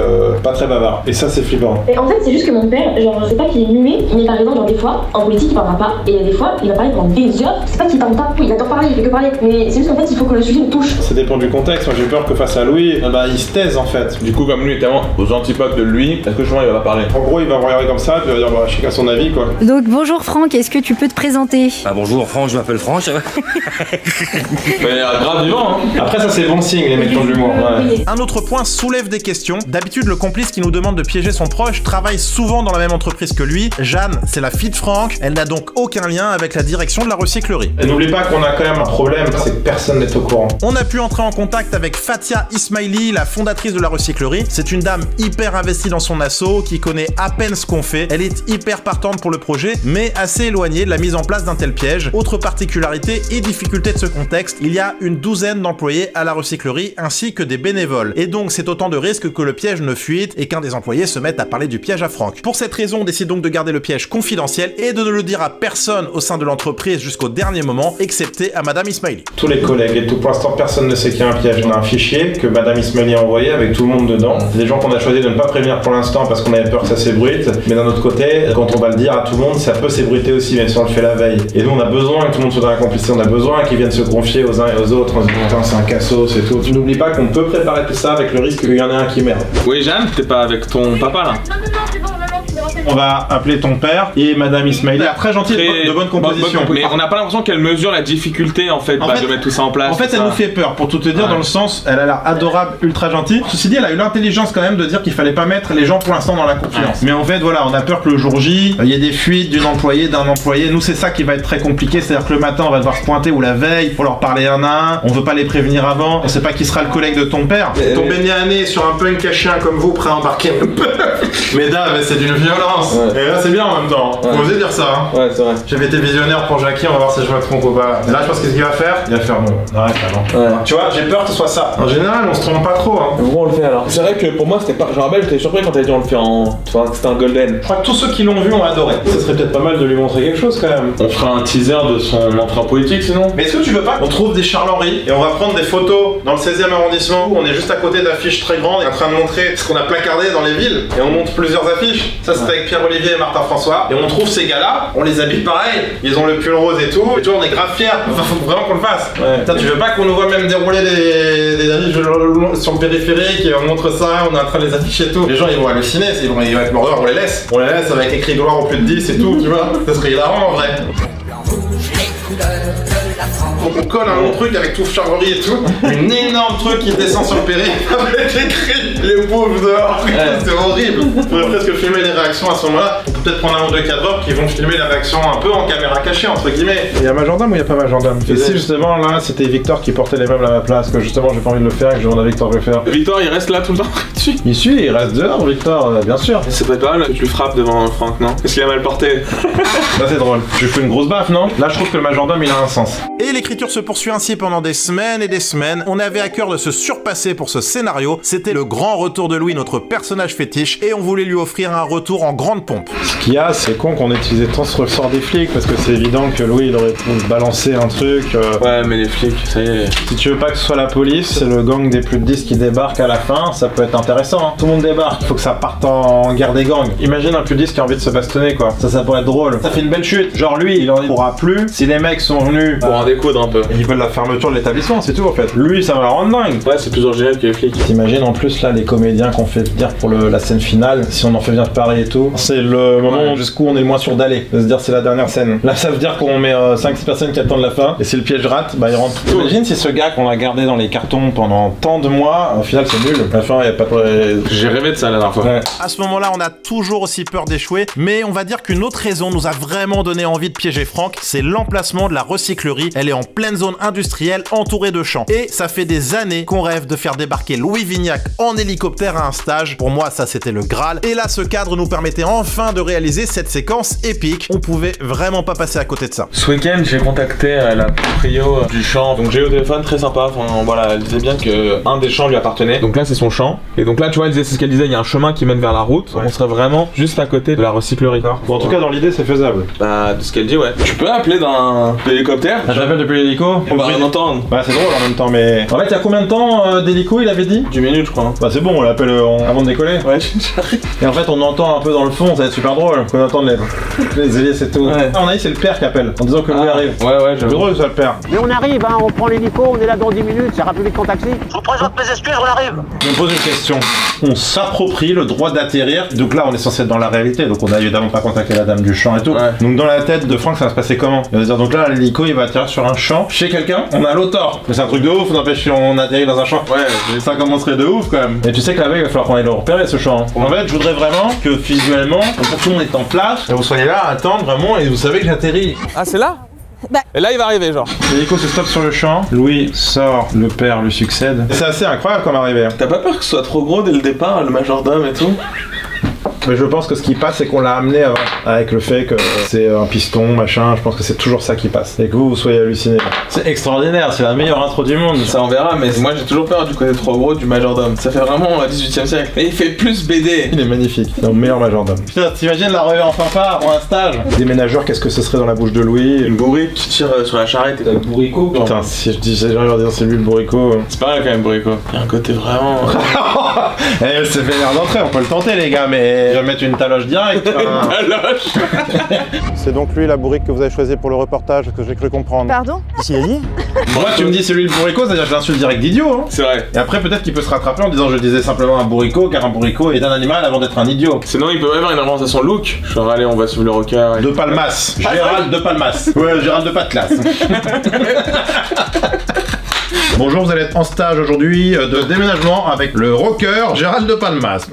pas très bavard. Et ça, c'est flippant. Et en fait, c'est juste que mon père, genre, c'est pas qu'il est muet, mais par exemple, genre, des fois, en politique, il parlera pas. Et des fois, il va parler pendant des heures. C'est pas qu'il parle pas, oui, il adore parler, il fait que parler. Mais c'est juste qu'en fait, il faut que le sujet nous touche. Ça dépend du contexte. Moi, j'ai peur que face à Louis, il se taise en fait. Du coup, comme lui est tellement aux antipodes de lui, est-ce que souvent il va parler? En gros, il va regarder comme ça, puis il va dire chacun son avis quoi. Donc, bonjour Franck, est-ce que tu peux te présenter? Bonjour Franck, je m'appelle Franck. Mais grave vivant, hein. Après, ça c'est bon signe, les mecs qui ont de l'humour. Ouais. Un autre point soulève des questions. D'habitude, le complice qui nous demande de piéger son proche travaille souvent dans la même entreprise que lui. Jeanne, c'est la fille de Franck. Elle n'a donc aucun lien avec la direction de la recyclerie. Et n'oublie pas qu'on a quand même un problème, c'est que personne n'est au courant. On a pu entrer en contact avec Fatia Ismaili, la fondatrice de la recyclerie. C'est une dame hyper investie dans son asso, qui connaît à peine ce qu'on fait. Elle est hyper partante pour le projet, mais assez éloignée de la mise en place d'un tel piège. Autre particularité et difficulté de ce contexte, il y a une douzaine d'employés à la recyclerie, ainsi que des bénévoles. Et donc c'est autant de risques que le piège ne fuite et qu'un des employés se mette à parler du piège à Franck. Pour cette raison, on décide donc de garder le piège confidentiel et de ne le dire à personne au sein de l'entreprise jusqu'au dernier moment, excepté à Madame Ismaili. Tous les collègues et tout, pour l'instant personne ne sait qu'il y a un piège. On a un fichier que Madame Ismaili a envoyé avec tout le monde dedans. C'est des gens qu'on a choisi de ne pas prévenir pour l'instant parce qu'on avait peur que ça s'ébruite. Mais d'un autre côté, quand on va le dire à tout le monde, ça peut s'ébruiter aussi, même si on le fait la veille. Et nous on a besoin que tout le monde soit dans la complicité, on a besoin qu'ils viennent se confier aux uns et aux autres. On se dit putain c'est un cassos et tout. Tu n'oublies pas qu'on peut préparer tout ça avec le risque qu'il y en ait un qui merde. Oui Jeanne, t'es pas avec ton papa là? On va appeler ton père et Madame Ismaili. Très gentille, de bonne composition. Mais on n'a pas l'impression qu'elle mesure la difficulté en fait, de mettre tout ça en place. En fait, elle nous fait peur, pour tout te dire, dans le sens, elle a l'air adorable, ultra gentille. Ceci dit, elle a eu l'intelligence quand même de dire qu'il fallait pas mettre les gens pour l'instant dans la confiance. Mais en fait, voilà, on a peur que le jour J, il y ait des fuites d'une employée, d'un employé. Nous, c'est ça qui va être très compliqué. C'est-à-dire que le matin, on va devoir se pointer ou la veille pour leur parler un à un. On veut pas les prévenir avant. On sait pas qui sera le collègue de ton père. Ton baigné à nez sur un punk à chien comme vous, prêt à embarquer. Mesdames, c'est d'une violence. Et là, c'est bien en même temps. On osait dire ça. Hein. Ouais, c'est vrai. J'avais été visionnaire pour Jackie, on va voir si je me trompe ou pas. Et là, je pense qu'est-ce qu'il va faire? Il va faire bon. Arrête, non. Ouais. Tu vois, j'ai peur que ce soit ça. En général, on se trompe pas trop. Hein. Pourquoi on le fait alors? C'est vrai que pour moi, c'était pas. Je me rappelle, j'étais surpris quand t'as dit on le fait en. C'était un golden. Je crois que tous ceux qui l'ont vu ont adoré. Ça serait peut-être pas mal de lui montrer quelque chose quand même. On fera un teaser de son entrée en politique sinon. Mais est-ce que tu veux pas qu'on trouve des Charles-Henri et on va prendre des photos dans le 16e arrondissement où on est juste à côté d'affiches très grandes et en train de montrer ce qu'on a placardé dans les villes et on monte plusieurs affiches. Ça, c'était avec Pierre-Olivier et Martin-François. Et on trouve ces gars-là, on les habille pareil, ils ont le pull rose et tout, et tu vois, on est grave fiers. Enfin, faut vraiment qu'on le fasse. Ouais. Putain, tu veux pas qu'on nous voit même dérouler des affiches sur le périphérique et on montre ça, on est en train de les afficher et tout. Les gens ils vont halluciner, ils vont être morts, on les laisse. On les laisse avec écrit gloire au plus de 10 et tout, tu vois. Ça serait hilarant en vrai. Donc on colle un long truc avec tout Charlerie et tout, une énorme truc qui descend sur le périph' avec écrit les pauvres dehors. C'est horrible. On pourrait presque filmer les réactions à ce moment-là. On peut peut-être prendre un ou deux cadreurs qui vont filmer la réaction un peu en caméra cachée entre guillemets. Il y a Majordame ou il n'y a pas Majordame? Et si justement là c'était Victor qui portait les meubles à ma place, que justement j'ai pas envie de le faire et que je demande à Victor de le faire. Victor il reste là tout le temps. Il suit, il reste dehors Victor, bien sûr. C'est pas mal que tu le frappes devant Franck, non? Parce qu'il a mal porté. Ça c'est drôle. Tu fais une grosse baffe, non? Là je trouve que le Majordame il a un sens. Et l'écriture se poursuit ainsi pendant des semaines et des semaines. On avait à cœur de se surpasser pour ce scénario. C'était le grand retour de Louis, notre personnage fétiche, et on voulait lui offrir un retour en grande pompe. Ce qu'il y a, c'est con qu'on ait utilisé tant ce ressort des flics, parce que c'est évident que Louis il aurait pu balancer un truc. Ouais, mais les flics, ça y est. Si tu veux pas que ce soit la police, c'est le gang des plus de 10 qui débarque à la fin, ça peut être intéressant. Hein. Tout le monde débarque, il faut que ça parte en guerre des gangs. Imagine un plus de 10 qui a envie de se bastonner, quoi. Ça pourrait être drôle. Ça fait une belle chute. Genre lui, il en pourra plus. Si les mecs sont venus pour en découdre un peu. Ils veulent la fermeture de l'établissement, c'est tout en fait. Lui, ça va la rendre dingue. Ouais, c'est plus original que les flics. T'imagines en plus là les comédiens qu'on fait venir pour la scène finale, si on en fait venir de Paris et tout, c'est le moment jusqu'où on est le moins sûr d'aller. De se dire c'est la dernière scène. Là, ça veut dire qu'on met 5-6 personnes qui attendent la fin, et si le piège rate, bah il rentre. T'imagines si ce gars qu'on a gardé dans les cartons pendant tant de mois, au final c'est nul. À la fin, il y a pas de... J'ai rêvé de ça la dernière fois. Ouais. À ce moment-là, on a toujours aussi peur d'échouer, mais on va dire qu'une autre raison nous a vraiment donné envie de piéger Franck, c'est l'emplacement de la recyclerie. Elle est en pleine zone industrielle, entourée de champs. Et ça fait des années qu'on rêve de faire débarquer Louis Vignac en hélicoptère à un stage. Pour moi, ça c'était le Graal. Et là, ce cadre nous permettait enfin de réaliser cette séquence épique. On pouvait vraiment pas passer à côté de ça. Ce week-end, j'ai contacté la proprio du champ. Donc j'ai eu au téléphone, très sympa. Enfin voilà, elle disait bien que un des champs lui appartenait. Donc là, c'est son champ. Et donc là, tu vois, c'est ce qu'elle disait. Il y a un chemin qui mène vers la route. On serait vraiment juste à côté de la recyclerie. Bon, en tout cas, dans l'idée, c'est faisable. Bah, de ce qu'elle dit, ouais. Tu peux appeler d'un hélicoptère. Ah, j'appelle depuis l'hélico. On va rien entendre. Bah, c'est drôle en même temps, mais. En fait, il y a combien de temps d'hélico, il avait dit 10 minutes, je crois. Bah, c'est bon, on l'appelle avant de décoller. Ouais, j'arrive. Et en fait, on entend un peu dans le fond, ça va être super drôle. On entend les hélices et tout. Ouais. Ah, on a dit, c'est le père qui appelle en disant que Louis arrive. Ouais, c'est drôle, ça, le père. Mais on arrive, hein, on prend l'hélico, on est là dans 10 minutes, c'est rapide qu'en taxi. Je vous présente mes excuses, on arrive. Je me pose une question. On s'approprie le droit d'atterrir. Donc là, on est censé être dans la réalité. Donc on a évidemment pas contacté la dame du champ et tout. Ouais. Donc dans la tête de Franck, ça va se passer comment? Il va se dire, donc là, l'hélico, il va atterrir sur un champ chez quelqu'un. On a l'autor. Mais c'est un truc de ouf, n'empêche si on atterrit dans un champ. Ouais, ça commencerait de ouf quand même. Et tu sais que la veille, il va falloir qu'on aille le repérer ce champ. En fait, je voudrais vraiment que visuellement, pour que tout le monde est en place, et vous soyez là à attendre vraiment et vous savez que j'atterris. Ah, c'est là? Bah. Et là il va arriver genre. L'hélico se stoppe sur le champ, Louis sort, le père lui succède. C'est assez incroyable comme arrivée. T'as pas peur que ce soit trop gros dès le départ, le majordome et tout? Mais je pense que ce qui passe, c'est qu'on l'a amené avant, avec le fait que c'est un piston, machin, je pense que c'est toujours ça qui passe. Et que vous soyez hallucinés. C'est extraordinaire, c'est la meilleure intro du monde. Ça on verra, mais moi j'ai toujours peur du côté trop gros du majordome. Ça fait vraiment 18e siècle. Mais il fait plus BD. Il est magnifique, c'est le meilleur majordome. Putain, t'imagines la revue en fanfare pour un stage? Déménageur, qu'est-ce que ce serait dans la bouche de Louis? Une bourrique qui tire sur la charrette et t'as le bourricot. Putain, si je dis ça, j'aurais dire c'est lui le bourricot. C'est pas vrai quand même, bourricot. Il y a un côté vraiment. Eh, c'est vénère d'entrée, on peut le tenter les gars, mais je vais mettre une taloche direct. Une taloche. C'est donc lui la bourrique que vous avez choisi pour le reportage, que j'ai cru comprendre. Pardon? Qu'est-ce qu'il a dit? Moi tu me dis c'est lui le bourricot, c'est-à-dire que je l'insulte direct d'idiot. Hein. C'est vrai. Et après peut-être qu'il peut se rattraper en disant je disais simplement un bourricot, car un bourricot est un animal avant d'être un idiot. Sinon il peut même avoir une référence à son look. Genre allez on va suivre le rocker. De Palmas. Gérald de Palmas. Ouais, Gérald de pas de classe. Bonjour, vous allez être en stage aujourd'hui de déménagement avec le rocker Gérald de Palmas.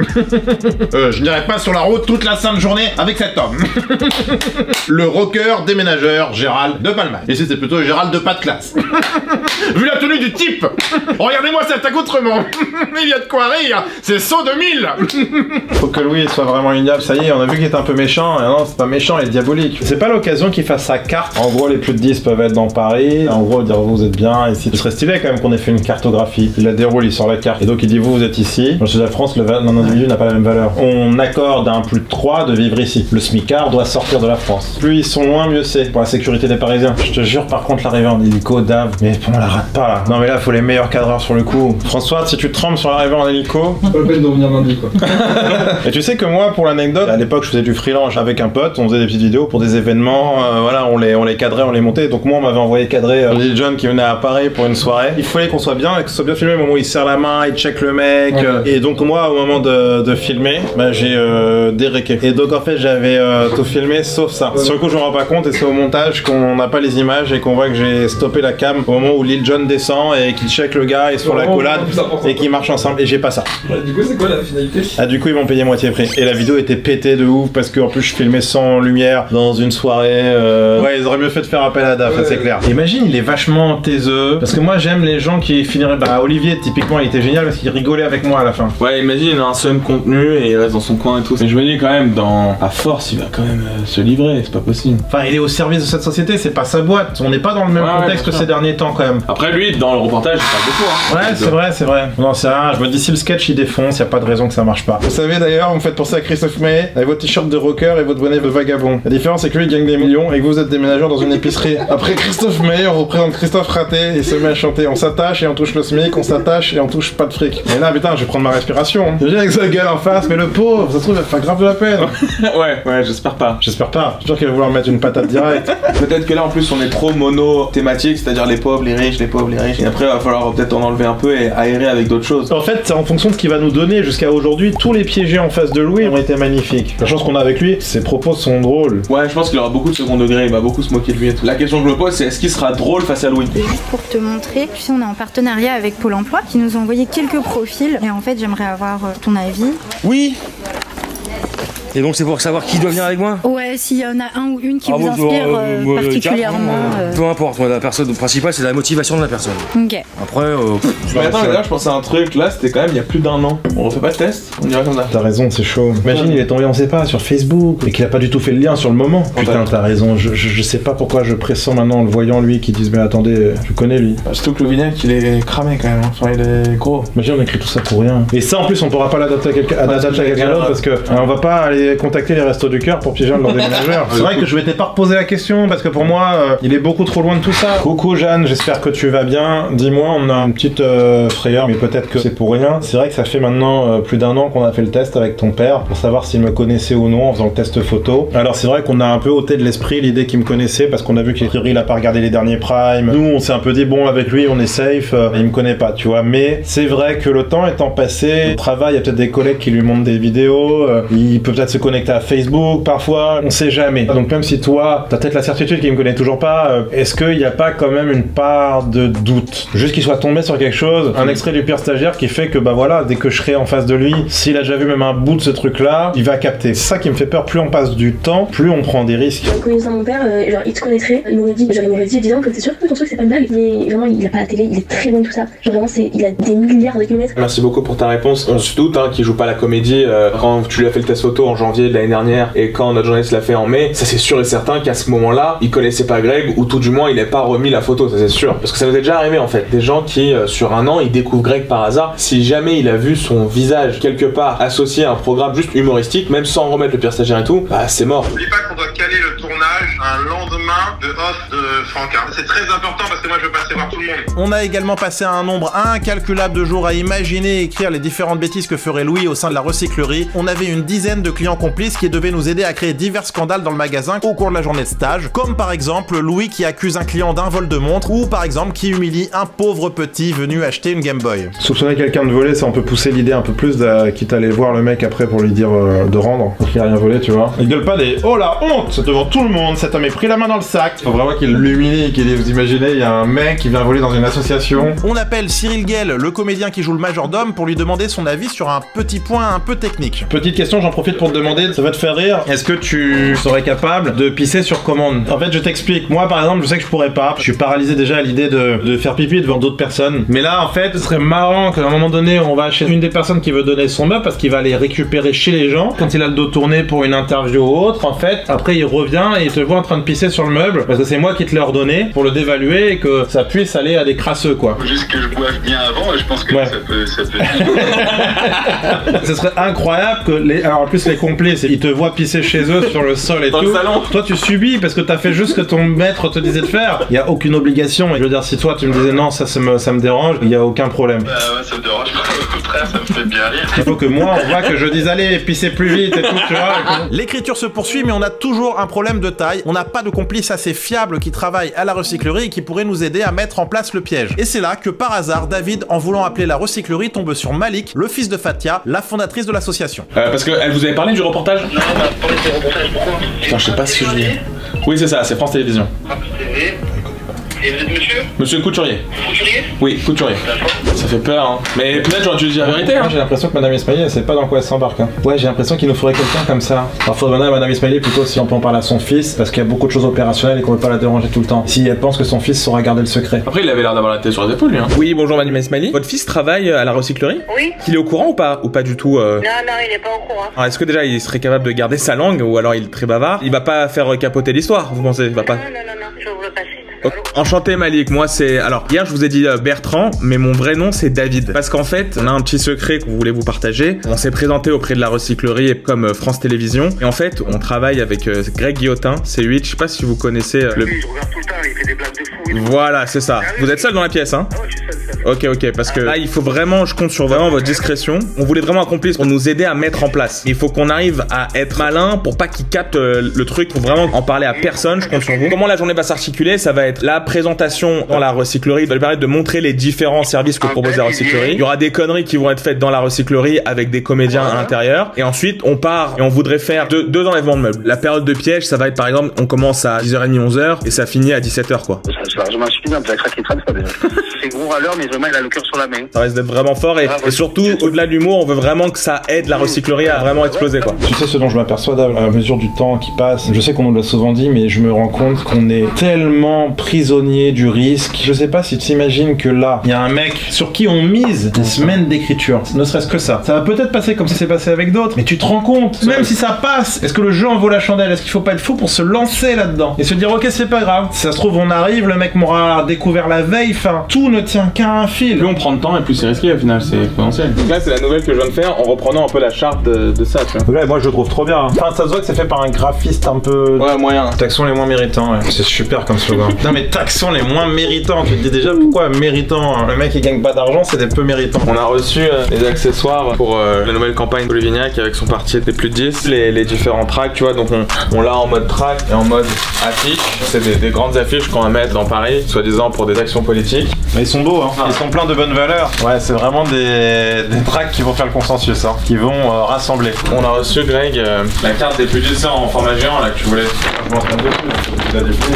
Je n'irai pas sur la route toute la sainte journée avec cet homme. Le rocker déménageur Gérald de Palmas. Ici c'est plutôt Gérald de pas de classe. Vu la tenue du type, regardez-moi cet accoutrement. Il y a de quoi rire, c'est saut 2000. Faut que Louis soit vraiment ignoble, ça y est, on a vu qu'il était un peu méchant. Et non, c'est pas méchant, il est diabolique. C'est pas l'occasion qu'il fasse sa carte. En gros, les plus de 10 peuvent être dans Paris. En gros, dire vous êtes bien ici. Ce serait stylé quand même qu'on ait fait une cartographie. Il la déroule, il sort la carte. Et donc il dit vous êtes ici. Dans le sud de la France, un individu n'a pas la même valeur. On accorde à un plus de 3 de vivre ici. Le smicard doit sortir de la France. Plus ils sont loin, mieux c'est. Pour la sécurité des Parisiens. Je te jure, par contre, l'arrivée en hélico, Dave, mais on la rate pas là. Non mais là, faut les meilleurs cadreurs sur le coup. François, si tu trembles sur l'arrivée en hélico. Pas la peine de revenir lundi quoi. Et tu sais que moi, pour l'anecdote, à l'époque, je faisais du freelance avec un pote. On faisait des petites vidéos pour des événements. Voilà, on les cadrait, on les montait. Donc moi, on m'avait envoyé cadrer Lil Jon qui venait à Paris pour une soirée. Il fallait qu'on soit bien et que ce soit bien filmé au moment où il serre la main, il check le mec. Et donc moi, au moment de filmer, bah, j'ai déréqué. Et donc en fait, j'avais tout filmé sauf ça. Sur le coup, je me rends pas compte et c'est au montage qu'on n'a pas les images et qu'on voit que j'ai stoppé la cam au moment où Lil Jon descend et qu'il check le gars et se font la collade et qu'ils marchent ensemble. Et j'ai pas ça. Du coup, c'est quoi la finalité? Ah, du coup, ils m'ont payé moitié prix. Et la vidéo était pétée de ouf parce qu'en plus, je filmais sans lumière dans une soirée. Ouais, ils auraient mieux fait de faire appel à DAF, ça c'est clair. Imagine, il est vachement taiseux. Parce que moi, j'aime les gens qui finiraient. Bah, Olivier, typiquement, il était génial parce qu'il rigolait avec moi à la fin. Ouais, imagine, il a un seul contenu et il reste dans son coin et tout. Mais je me dis quand même, à force, il va quand même se livrer, c'est pas possible. Enfin, il est au service de cette société, c'est pas sa boîte. On n'est pas dans le même contexte que ces derniers temps quand même. Après, lui, dans le reportage, il parle beaucoup. Hein. Ouais, c'est vrai, c'est vrai. Non, c'est rien. Je me dis, si le sketch il défonce, y a pas de raison que ça marche pas. Vous savez d'ailleurs, vous me faites penser à Christophe Maé avec votre t-shirt de rocker et votre bonnet de vagabond. La différence, c'est que lui, il gagne des millions et que vous êtes déménageur dans une épicerie. Après Christophe Maé, on représente Christophe Raté et il se met à chanter. On s'attache et on touche le SMIC, on s'attache et on touche pas de fric. Mais là, putain, je vais prendre ma respiration. Je viens avec sa gueule en face, mais le pauvre, ça se trouve, il va faire grave de la peine. ouais, j'espère pas. J'espère pas. J'espère qu'il va vouloir mettre une patate directe. Peut-être que là, en plus, on est trop mono-thématique, c'est-à-dire les pauvres, les riches, les pauvres, les riches. Et après, il va falloir peut-être en enlever un peu et aérer avec d'autres choses. En fait, c'est en fonction de ce qu'il va nous donner jusqu'à aujourd'hui. Tous les piégés en face de Louis ont été magnifiques. La chance qu'on a avec lui, ses propos sont drôles. Ouais, je pense qu'il aura beaucoup de second degré, il va beaucoup se moquer de lui et tout. La question que je me pose, c'est est-ce qu'il sera drôle face à Louis? Juste pour te montrer, tu sais, on est en partenariat avec Pôle emploi qui nous ont envoyé quelques profils. Et en fait, j'aimerais avoir ton avis. Oui. Et donc c'est pour savoir qui doit venir avec moi? Ouais, s'il y en a un ou une qui vous inspire particulièrement. Peu importe, moi, la personne principale c'est la motivation de la personne. Ok. Après, mais attends, les gars, je pensais à un truc, là c'était quand même il y a plus d'1 an. On refait pas de test? On ira comme ça. T'as raison, c'est chaud. Imagine, il est tombé, on sait pas, sur Facebook et qu'il a pas du tout fait le lien sur le moment. Putain, t'as raison. Je sais pas pourquoi je pressens maintenant en le voyant lui qui disent mais attendez, je connais lui. Surtout que le Vignac il est cramé quand même, enfin il est gros. Imagine, on écrit tout ça pour rien. Et ça en plus on pourra pas l'adapter à quelqu'un d'autre parce que on va pas aller contacter les Restos du Cœur pour piéger un de leurs déménageurs. C'est vrai que je m'étais pas reposé la question parce que pour moi il est beaucoup trop loin de tout ça. Coucou Jeanne, j'espère que tu vas bien. Dis-moi, on a une petite frayeur, mais peut-être que c'est pour rien. C'est vrai que ça fait maintenant plus d'1 an qu'on a fait le test avec ton père pour savoir s'il me connaissait ou non en faisant le test photo. Alors c'est vrai qu'on a un peu ôté de l'esprit l'idée qu'il me connaissait parce qu'on a vu qu'il a pas regardé les derniers primes. Nous on s'est un peu dit bon avec lui on est safe, il me connaît pas, tu vois. Mais c'est vrai que le temps étant passé, il travaille, il y a peut-être des collègues qui lui montrent des vidéos, il peut peut-être se connecter à Facebook parfois, on sait jamais. Donc même si toi t'as peut-être la certitude qu'il me connaît toujours pas, est-ce qu'il n'y a pas quand même une part de doute? Juste qu'il soit tombé sur quelque chose, un extrait du pire stagiaire qui fait que bah voilà, dès que je serai en face de lui, s'il a déjà vu même un bout de ce truc là, il va capter. C'est ça qui me fait peur, plus on passe du temps, plus on prend des risques. En connaissant mon père, genre il te connaîtrait, il m'aurait dit disant que c'est sûr que ton truc c'est pas une blague, mais vraiment il a pas la télé, il est très loin de tout ça. Genre vraiment il a des milliards de kilomètres. Merci beaucoup pour ta réponse. On se doute qu'il joue pas la comédie quand tu lui as fait le test photo en janvier de l'année dernière et quand notre journaliste l'a fait en mai, ça c'est sûr et certain qu'à ce moment-là, il connaissait pas Greg ou tout du moins il n'est pas remis la photo, ça c'est sûr. Parce que ça nous est déjà arrivé en fait, des gens qui sur 1 an ils découvrent Greg par hasard, si jamais il a vu son visage quelque part associé à un programme juste humoristique, même sans remettre le pire stagiaire et tout, bah c'est mort. N'oublie pas qu'on doit caler le tournage un lendemain de off de Franck. C'est très important parce que moi je veux passer voir tout le monde. On a également passé un nombre incalculable de jours à imaginer et écrire les différentes bêtises que ferait Louis au sein de la recyclerie. On avait une dizaine de clients complices qui devaient nous aider à créer divers scandales dans le magasin au cours de la journée de stage, comme par exemple Louis qui accuse un client d'un vol de montre ou par exemple qui humilie un pauvre petit venu acheter une Game Boy. Soupçonner quelqu'un de voler, ça on peut pousser l'idée un peu plus, quitte à aller voir le mec après pour lui dire de rendre, qu'il a rien volé, tu vois. Il gueule pas des oh la honte devant tout le monde, cet homme est pris la main dans le sac. Faut vraiment qu'il l'humilie, vous imaginez, il y a un mec qui vient voler dans une association. On appelle Cyril Guel, le comédien qui joue le majordome, pour lui demander son avis sur un petit point un peu technique. Petite question, j'en profite pour te demander, ça va te faire rire, est-ce que tu serais capable de pisser sur commande? En fait je t'explique, moi par exemple je sais que je pourrais pas, je suis paralysé déjà à l'idée de faire pipi devant d'autres personnes, mais là en fait ce serait marrant qu'à un moment donné on va chez une des personnes qui veut donner son meuble parce qu'il va aller récupérer chez les gens, quand il a le dos tourné pour une interview ou autre, en fait après il revient et il te voit en train de pisser sur le meuble parce que c'est moi qui te l'ai ordonné pour le dévaluer et que ça puisse aller à des crasseux quoi. Faut juste que je boive bien avant et je pense que ouais. ça peut... Ce serait incroyable que alors en plus les complices ils te voient pisser chez eux sur le sol et dans tout. Le salon. Toi tu subis parce que t'as fait juste ce que ton maître te disait de faire. Il y a aucune obligation. Je veux dire si toi tu me disais non ça me dérange, il y a aucun problème. Bah ouais ça me dérange pas, au contraire ça me fait bien rire. Il faut que moi on voit que je dise allez pissez plus vite et tout tu vois. L'écriture se poursuit mais on a toujours un problème de taille. On n'a pas de complice assez fiable qui travaille à la recyclerie et qui pourrait nous aider à mettre en place le piège. Et c'est là que par hasard David, en voulant appeler la recyclerie, tombe sur Malik, le fils de Fatia, la fondatrice de l'association. Parce qu'elle vous avait parlé du reportage? Non, on m'a parlé du reportage, pourquoi? Putain, je sais pas ce que je dis. Oui, c'est ça, c'est France Télévisions. Et vous êtes monsieur? Monsieur Couturier. Couturier? Oui, Couturier. Ça fait peur, hein. Mais peut-être j'aurais dû dire la vérité, hein. J'ai l'impression que Madame Ismaili, elle sait pas dans quoi elle s'embarque. Hein. Ouais, j'ai l'impression qu'il nous faudrait quelqu'un comme ça. Alors faudrait demander à Madame Ismaili plutôt si on peut en parler à son fils, parce qu'il y a beaucoup de choses opérationnelles et qu'on veut pas la déranger tout le temps. Si elle pense que son fils saura garder le secret. Après, il avait l'air d'avoir la tête sur les épaules, lui. Hein. Oui, bonjour Madame Ismaili. Votre fils travaille à la recyclerie? Oui. Il est au courant ou pas du tout Non, il est pas au courant. Alors, est-ce que déjà il serait capable de garder sa langue ou alors il est très bavard? Il va pas faire capoter l'histoire, vous pensez? Il va pas... Non, je vais vous le passer. Enchanté Malik, moi c'est... Alors hier je vous ai dit Bertrand, mais mon vrai nom c'est David. Parce qu'en fait, on a un petit secret qu'on voulait vous partager. On s'est présenté auprès de la recyclerie comme France Télévisions. Et en fait, on travaille avec Greg Guillotin, C8, je sais pas si vous connaissez le... Oui, je regarde tout le temps, il fait des blagues de fou. Voilà, c'est ça. Vous êt seul dans la pièce, hein? Ouais, je suis seul. Ok, parce que là il faut vraiment, je compte sur vraiment votre discrétion. On voulait vraiment un complice pour nous aider à mettre en place. Il faut qu'on arrive à être malin pour pas qu'il capte le truc, pour vraiment en parler à personne, je compte sur vous. Comment la journée va s'articuler? Ça va être la présentation dans la recyclerie, va lui permettre de montrer les différents services que propose la recyclerie. Il y aura des conneries qui vont être faites dans la recyclerie avec des comédiens à l'intérieur. Et ensuite, on part et on voudrait faire deux enlèvements de meubles. La période de piège, ça va être par exemple, on commence à 10h30, 11h et ça finit à 17h quoi. C'est largement insuffisant, t'as craqué très déjà. C'est gros à l'heure, mais vraiment, il a le cœur sur la main. Ça risque d'être vraiment fort et surtout, au-delà de l'humour, on veut vraiment que ça aide la recyclerie à vraiment exploser quoi. Tu sais ce dont je m'aperçois à mesure du temps qui passe, je sais qu'on nous l'a souvent dit, mais je me rends compte qu'on est tellement prisonnier du risque. Je sais pas si tu t'imagines que là, il y a un mec sur qui on mise des semaines d'écriture, ne serait-ce que ça. Ça va peut-être passer comme ça s'est passé avec d'autres, mais tu te rends compte, même si ça passe, est-ce que le jeu en vaut la chandelle? Est-ce qu'il faut pas être fou pour se lancer là-dedans et se dire ok c'est pas grave, si ça se trouve on arrive, le mec m'aura découvert la veille, enfin tout ne tient qu'à un fil. Plus on prend de temps et plus c'est risqué au final, c'est exponentiel. Donc là c'est la nouvelle que je viens de faire en reprenant un peu la charte de ça tu vois. Ouais, moi je le trouve trop bien. Enfin ça se voit que c'est fait par un graphiste un peu... Ouais moyen. Taxons les moins méritants, ouais. C'est super comme slogan. Non mais taxons les moins méritants, tu te dis déjà pourquoi méritants? Le mec il gagne pas d'argent, c'est des peu méritants. On a reçu les accessoires pour la nouvelle campagne de Vignac avec son parti des plus de 10, les différents tracks tu vois, donc on l'a en mode track et en mode affiche. C'est des grandes affiches qu'on va mettre dans Paris, soi-disant pour des actions politiques. Mais ils sont beaux hein, ils sont pleins de bonnes valeurs. Ouais c'est vraiment des tracks qui vont faire le consensus hein, qui vont rassembler. On a reçu Greg la carte des plus 10 en format géant là que tu voulais. Je m'en dessus, tu l'as déplié.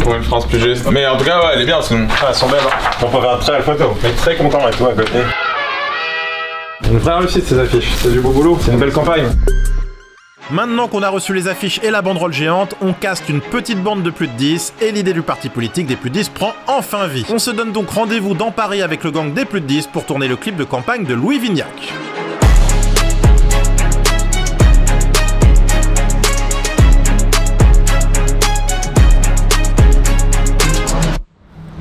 Pour une France plus juste. Mais en tout cas ouais elle est bien sinon. Ah, elles sont belles hein. On peut faire une très belle photo. On est très content avec toi à côté. Une vraie réussite ces affiches, c'est du beau boulot, c'est une belle campagne. Maintenant qu'on a reçu les affiches et la banderole géante, on caste une petite bande de plus de 10 et l'idée du parti politique des plus de 10 prend enfin vie. On se donne donc rendez-vous dans Paris avec le gang des plus de 10 pour tourner le clip de campagne de Louis Vignac.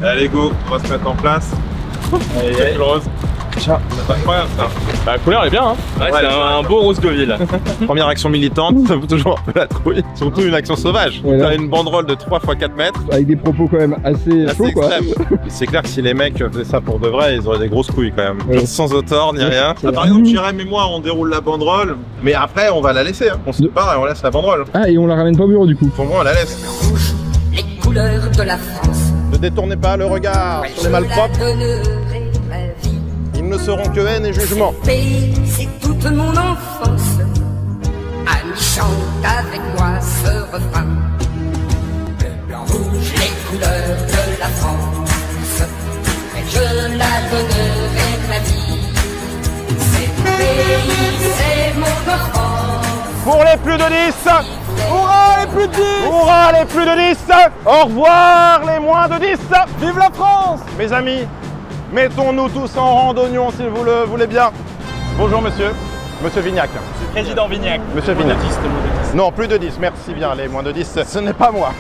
Allez go, on va se mettre en place. Allez, le rose. Tiens, c'est incroyable ça. Bah, la couleur elle est bien hein. Ouais, c'est un beau rose Deauville. Première action militante, ça vaut toujours un peu la trouille. Surtout une action sauvage. Ouais, t'as une banderole de 3 x 4 mètres. Avec des propos quand même assez chauds quoi. C'est clair que si les mecs faisaient ça pour de vrai, ils auraient des grosses couilles quand même. Ouais. Sans autor ni rien. Ah, par exemple, Jérém et moi on déroule la banderole, mais après on va la laisser. Hein. On se part et on laisse la banderole. Ah et on la ramène pas au bureau du coup. Pour moi on la laisse. Les couleurs de la France. Ne détournez pas le regard sur les malpropres. Ils ne seront que haine et jugement. C'est toute mon enfance. Annie chante avec moi ce refrain. Le blanc rouge, les couleurs de la France. Et je la donnerai ma vie. C'est mon pays, c'est mon enfance. Pour les plus de 10, hurrah les plus de 10, hurrah les plus de 10, au revoir les moins de 10, vive la France. Mes amis, mettons-nous tous en rang d'oignon si vous le voulez bien. Bonjour monsieur, monsieur Vignac. Président Vignac. Monsieur Vignac. Non, plus de 10, merci bien, les moins de 10, ce n'est pas moi.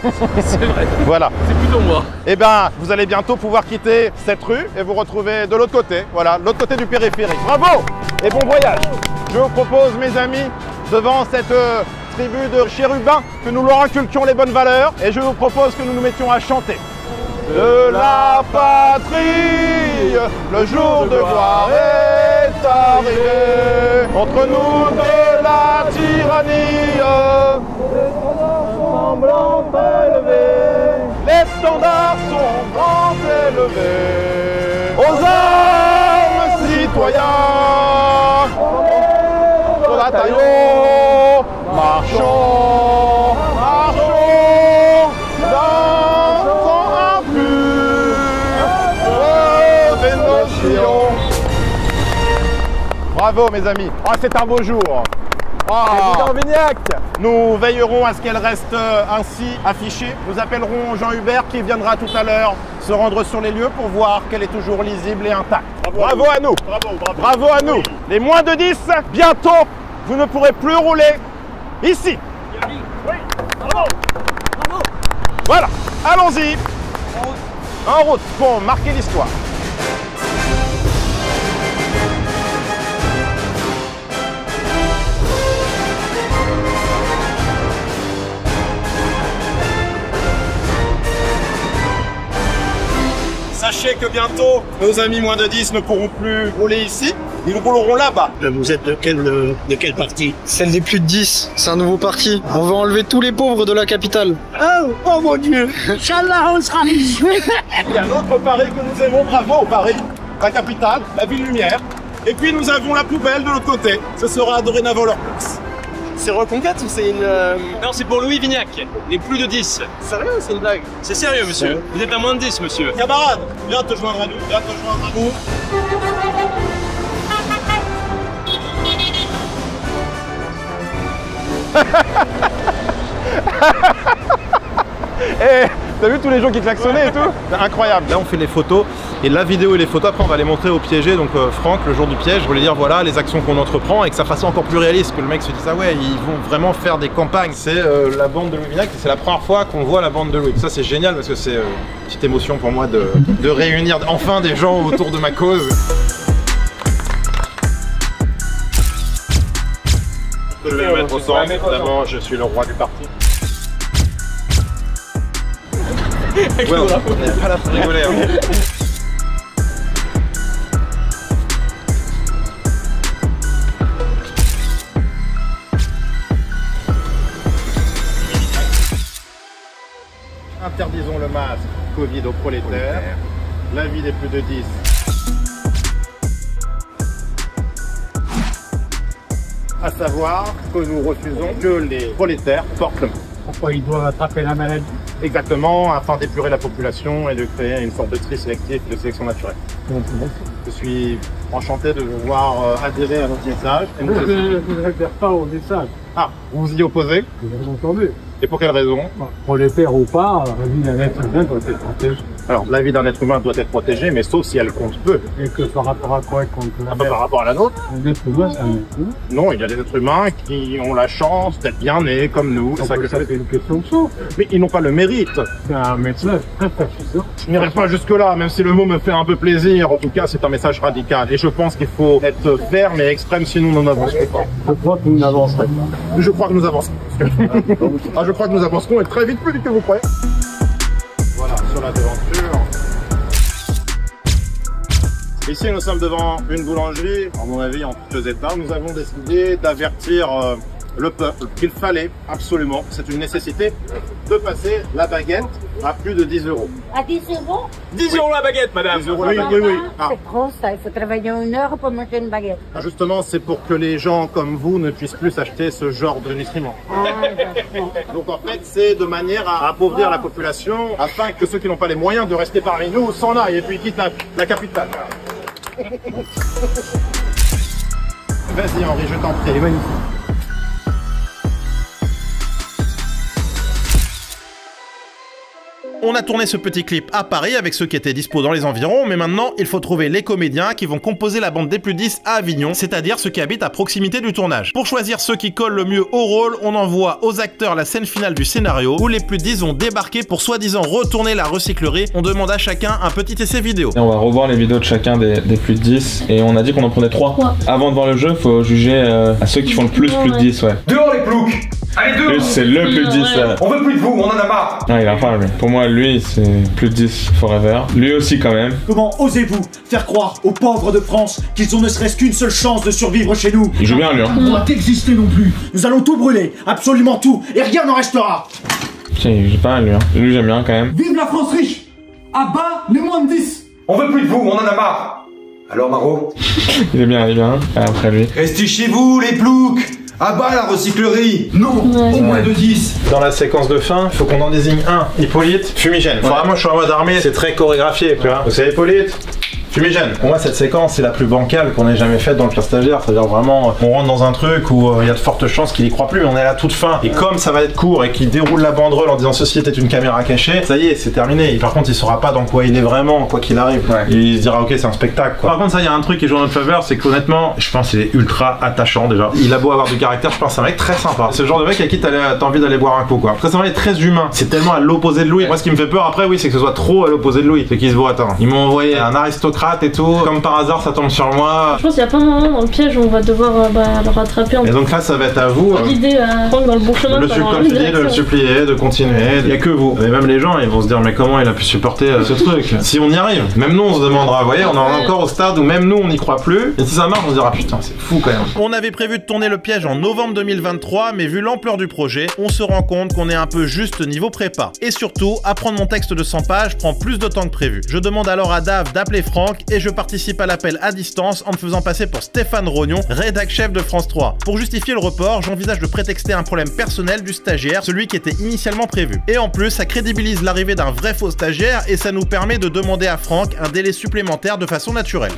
C'est vrai. Voilà. C'est plutôt moi. Eh ben, vous allez bientôt pouvoir quitter cette rue et vous retrouver de l'autre côté, voilà, l'autre côté du périphérique. Bravo et bon voyage. Je vous propose, mes amis, devant cette tribu de chérubins, que nous leur inculquions les bonnes valeurs et je vous propose que nous nous mettions à chanter. De la patrie, le jour de gloire est arrivé. Contre nous de la tyrannie, ensemble élevés. Les standards sont grands élevés. Aux armes, citoyens, bataillons, marchons, marchons, dansons un plus, relevez nos sillons. Bravo mes amis, oh, c'est un beau jour. Président Vignac. Nous veillerons à ce qu'elle reste ainsi affichée. Nous appellerons Jean Hubert qui viendra tout à l'heure se rendre sur les lieux pour voir qu'elle est toujours lisible et intacte. Bravo à nous. Bravo à nous. Les moins de 10, bientôt, vous ne pourrez plus rouler ici. Oui. Bravo. Bravo. Voilà, allons-y. En route pour marquer l'histoire. Sachez que bientôt, nos amis moins de 10 ne pourront plus rouler ici, ils rouleront là-bas. Vous êtes de quel parti? Celle des plus de 10, c'est un nouveau parti. On va enlever tous les pauvres de la capitale. Oh mon Dieu. Inch'Allah, on sera riche. Il y a un autre Paris que nous aimons, bravo Paris, la capitale, la ville lumière. Et puis nous avons la poubelle de l'autre côté, ce sera dorénavant leur place. C'est Reconquête ou c'est une... Non, c'est pour Louis Vignac, les plus de 10. Sérieux, c'est une blague? C'est sérieux, monsieur. Vous êtes à moins de 10, monsieur. Camarade, viens te joindre à nous, Eh, t'as vu tous les gens qui klaxonnaient et tout? C'est incroyable. Là on fait les photos et la vidéo et les photos après on va les montrer au piégé. Donc Franck, le jour du piège, je voulais dire voilà les actions qu'on entreprend et que ça fasse encore plus réaliste, que le mec se dise ah ouais ils vont vraiment faire des campagnes. C'est la bande de Louis Vignac, c'est la première fois qu'on voit la bande de Louis. Ça c'est génial parce que c'est une petite émotion pour moi de réunir enfin des gens autour de ma cause. Je vais me mettre au centre, évidemment je suis le roi du parti. Ouais, on n'est pas là pour rigoler. Hein. Interdisons le masque Covid aux prolétaires. L'avis des plus de 10. À savoir que nous refusons que les prolétaires portent le masque. Pourquoi ils doivent attraper la maladie? Exactement, afin d'épurer la population et de créer une sorte de tri sélectif de sélection naturelle. Je suis enchanté de vous voir adhérer à notre message. Je ne réfère pas au message. Ah, vous vous y opposez? Bien entendu. Et pour quelle raison? Prolétaire ou pas, la vie d'un être humain doit être protégée. Alors, la vie d'un être humain doit être protégée, mais sauf si elle compte peu. Et que par rapport à quoi compte la peu par rapport à la nôtre? Un être humain, c'est un être humain. Non, il y a des êtres humains qui ont la chance d'être bien nés comme nous. C'est ça que c'est une question de sens. Mais ils n'ont pas le mérite. C'est un message très fascisant. Je n'irai pas jusque-là, même si le mot me fait un peu plaisir. En tout cas, c'est un message radical. Et je pense qu'il faut être ferme et extrême, sinon nous n'avancerons pas. Je crois que nous n'avancerons pas. Je crois que nous avancerons. Ah, je crois que nous avancerons et très vite, plus vite que vous croyez. Voilà, sur la devanture. Ici, nous sommes devant une boulangerie, à mon avis en tous états. Nous avons décidé d'avertir le peuple qu'il fallait absolument, c'est une nécessité, de passer la baguette à plus de 10 euros. À 10 euros? 10 euros la baguette, madame. 10 euros, oui, oui, oui. Ah. C'est trop ça, il faut travailler 1 heure pour manger une baguette. Justement, c'est pour que les gens comme vous ne puissent plus acheter ce genre de nutriments. Donc en fait, c'est de manière à appauvrir la population, afin que ceux qui n'ont pas les moyens de rester parmi nous s'en aillent et puis quittent la capitale. Vas-y Henri, je t'en prie, magnifique. On a tourné ce petit clip à Paris avec ceux qui étaient dispo dans les environs, mais maintenant il faut trouver les comédiens qui vont composer la bande des plus 10 à Avignon, c'est-à-dire ceux qui habitent à proximité du tournage. Pour choisir ceux qui collent le mieux au rôle, on envoie aux acteurs la scène finale du scénario où les plus 10 vont débarquer pour soi-disant retourner la recyclerie. On demande à chacun un petit essai vidéo. Et on va revoir les vidéos de chacun des plus de 10 et on a dit qu'on en prenait 3. Avant de voir le jeu, faut juger à ceux qui font le plus de 10, ouais. Dehors les ploucs! Allez, dehors! Lui, c'est le plus de 10. On veut plus de vous, on en a marre! Non, il a pas, lui. Pour moi, lui, c'est plus de 10 forever. Lui aussi, quand même. Comment osez-vous faire croire aux pauvres de France qu'ils ont ne serait-ce qu'une seule chance de survivre chez nous? Il joue bien, lui. On va d'exister non plus. Nous allons tout brûler, absolument tout, et rien n'en restera. Tiens, il joue pas, lui. Lui, j'aime bien, quand même. Vive la France riche! À bas les moins de 10! On veut plus de vous, on en a marre! Alors, Maro? Il est bien, après lui. Restez chez vous, les ploucs! Ah bah la recyclerie! Non, au moins de 10! Dans la séquence de fin, il faut qu'on en désigne un. Hippolyte, fumigène. Vraiment, je suis en mode armée, c'est très chorégraphié, tu vois. Donc c'est Hippolyte, fumigène. Pour moi, cette séquence, c'est la plus bancale qu'on ait jamais faite dans le Pire Stagiaire. C'est-à-dire vraiment, on rentre dans un truc où il y a de fortes chances qu'il y croit plus, mais on est à la toute fin. Et comme ça va être court et qu'il déroule la banderole en disant ceci était une caméra cachée, ça y est, c'est terminé. Et par contre, il saura pas dans quoi il est vraiment, quoi qu'il arrive. Ouais. Il se dira, ok, c'est un spectacle, quoi. Par contre, ça, il y a un truc qui joue en notre faveur, c'est qu'honnêtement, je pense qu'il est ultra attachant déjà. Il a beau avoir du caractère, je pense que c'est un mec très sympa. C'est le genre de mec à qui t'as envie d'aller boire un coup, quoi. Très sympa et très humain. C'est tellement à l'opposé de Louis. Moi, ce qui me fait peur après, oui, c'est que ce soit trop à l'opposé de Louis. C'est qu'il se voit, attends. Ils m'ont envoyé un aristocrate et tout. Comme par hasard, ça tombe sur moi. Je pense qu'il y a pas un moment dans le piège où on va devoir le rattraper. Et donc là, ça va être à vous. Guider à prendre dans le bon chemin. De le supplier, de continuer. Il n'y a que vous. Et même les gens, ils vont se dire, mais comment il a pu supporter ce truc? Si on y arrive. Même nous, on se demandera. Vous voyez, on en est encore au stade où même nous, on n'y croit plus. Et si ça marche, on se dira, putain, c'est fou quand même. On avait prévu de tourner le piège en novembre 2023, mais vu l'ampleur du projet, on se rend compte qu'on est un peu juste niveau prépa. Et surtout, apprendre mon texte de 100 pages prend plus de temps que prévu. Je demande alors à Dave d'appeler Franck Franck et je participe à l'appel à distance en me faisant passer pour Stéphane Rognon, rédac chef de France 3. Pour justifier le report, j'envisage de prétexter un problème personnel du stagiaire, celui qui était initialement prévu. Et en plus, ça crédibilise l'arrivée d'un vrai faux stagiaire et ça nous permet de demander à Franck un délai supplémentaire de façon naturelle.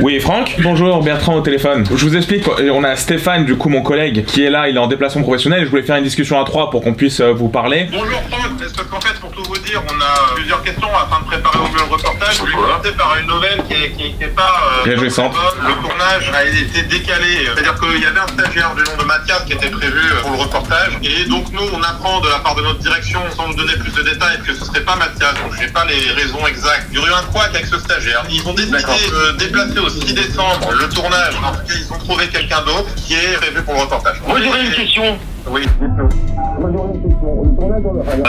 Oui, Franck? Bonjour, Bertrand au téléphone. Je vous explique, on a Stéphane, du coup mon collègue, qui est là, il est en déplacement professionnel et je voulais faire une discussion à 3 pour qu'on puisse vous parler. Bonjour Franck, parce qu'en fait, pour tout vous dire, on a plusieurs questions afin de préparer au mieux le reportage. Je vais commencer par une nouvelle qui n'était pas réjouissante. Le tournage a été décalé, c'est-à-dire qu'il y avait un stagiaire du nom de Mathias qui était prévu pour le reportage, et donc nous on apprend de la part de notre direction, sans nous donner plus de détails, que ce serait pas Mathias, donc j'ai pas les raisons exactes. Il y aurait eu un couac avec ce stagiaire. Ils ont décidé de déplacer au 6 décembre le tournage, parce qu'ils ont trouvé quelqu'un d'autre qui est prévu pour le reportage. Moi j'aurais une question. Oui.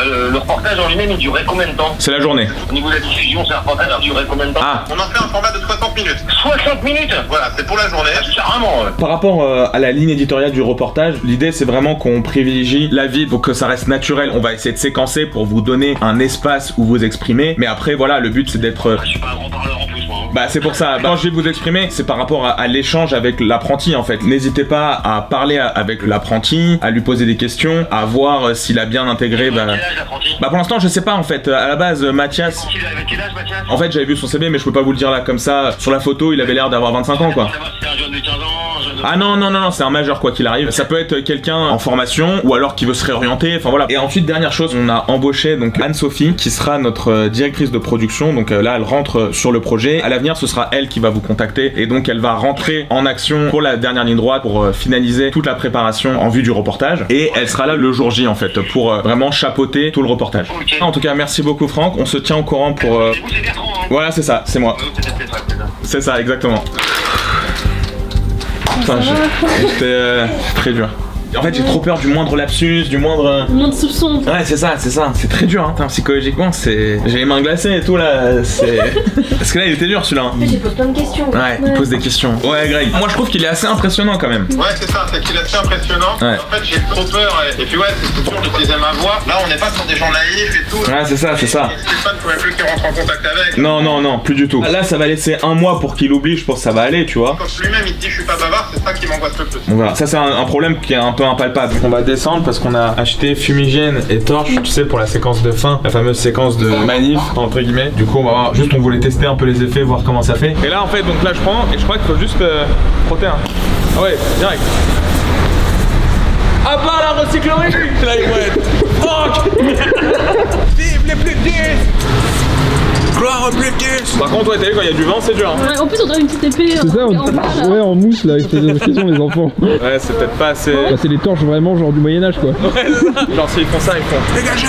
Le reportage en lui-même il durait combien de temps? C'est la journée. Au niveau de la diffusion, c'est un reportage qui durait combien de temps? On en fait un format de 60 minutes. 60 minutes? Voilà, c'est pour la journée. Carrément. Par rapport à la ligne éditoriale du reportage, l'idée c'est vraiment qu'on privilégie la vie pour que ça reste naturel. On va essayer de séquencer pour vous donner un espace où vous exprimer. Mais après voilà, le but c'est d'être... Je suis pas un grand parleur en plus moi. Bah c'est pour ça, quand je vais vous exprimer, c'est par rapport à l'échange avec l'apprenti en fait. N'hésitez pas à parler avec l'apprenti, à lui poser des questions, à voir s'il a bien intégré. Bah pour l'instant je sais pas en fait, à la base Mathias... Il avait quel âge Mathias? En fait j'avais vu son CV mais je peux pas vous le dire là comme ça. Sur la photo il avait l'air d'avoir 25 ans quoi. C'est un jeune de 15 ans, Ah non, c'est un majeur quoi qu'il arrive. Ça peut être quelqu'un en formation ou alors qui veut se réorienter, enfin voilà. Et ensuite dernière chose, on a embauché donc Anne-Sophie qui sera notre directrice de production. Donc là elle rentre sur le projet. À l'avenir ce sera elle qui va vous contacter et donc elle va rentrer en action pour la dernière ligne droite pour finaliser toute la préparation en vue du reportage. Et elle sera là le jour J en fait pour vraiment chapeauter tout le reportage. Okay. En tout cas merci beaucoup Franck, on se tient au courant pour... Voilà c'est ça, c'est moi. C'est ça exactement. Putain, j'étais très dur. En fait, j'ai trop peur du moindre lapsus, du moindre soupçon. Ouais, c'est ça. C'est très dur, hein. Putain, psychologiquement, c'est... J'ai les mains glacées et tout, là, c'est... Parce que là, il était dur, celui-là. En fait, j'ai posé plein de questions. Ouais, il pose des questions. Ouais, Greg. Moi, je trouve qu'il est assez impressionnant, quand même. Ouais, c'est ça, c'est qu'il est assez impressionnant. Ouais. En fait, j'ai trop peur. Et puis, ouais, c'est toujours d'utiliser ma voix. Là, on n'est pas sur des gens naïfs et tout. Ouais, c'est ça. Et Stéphane ne pouvait plus qu'il rentre en contact avec. Non, plus du tout. Là, ça va laisser un mois pour qu'il oublie, je pense que ça va aller, tu vois. Quand lui-même, il dit je suis pas bavard, c'est ça qui m'angoisse le plus. Donc voilà, ça, c'est un problème qui est un peu impalpable. On va descendre parce qu'on a acheté fumigène et torche, tu sais, pour la séquence de fin, la fameuse séquence de manif entre guillemets. Du coup on va voir, juste on voulait tester un peu les effets, voir comment ça fait. Et là en fait donc là je prends et je crois qu'il faut juste frotter un. Ah ouais, direct. Ah bah la recyclerie. Là il faut être fuck. Vive les plus 10. Gloire aux plus 10. Par contre ouais t'as vu quand il y a du vent c'est dur hein. Ouais, en plus on dirait une petite épée. C'est ça, ouais en mousse là, avec ces questions les enfants. Ouais c'est peut-être pas assez... Bah, c'est les torches vraiment genre du Moyen-Âge quoi. Ouais c'est ça. Genre s'ils font ça ils font... Dégagez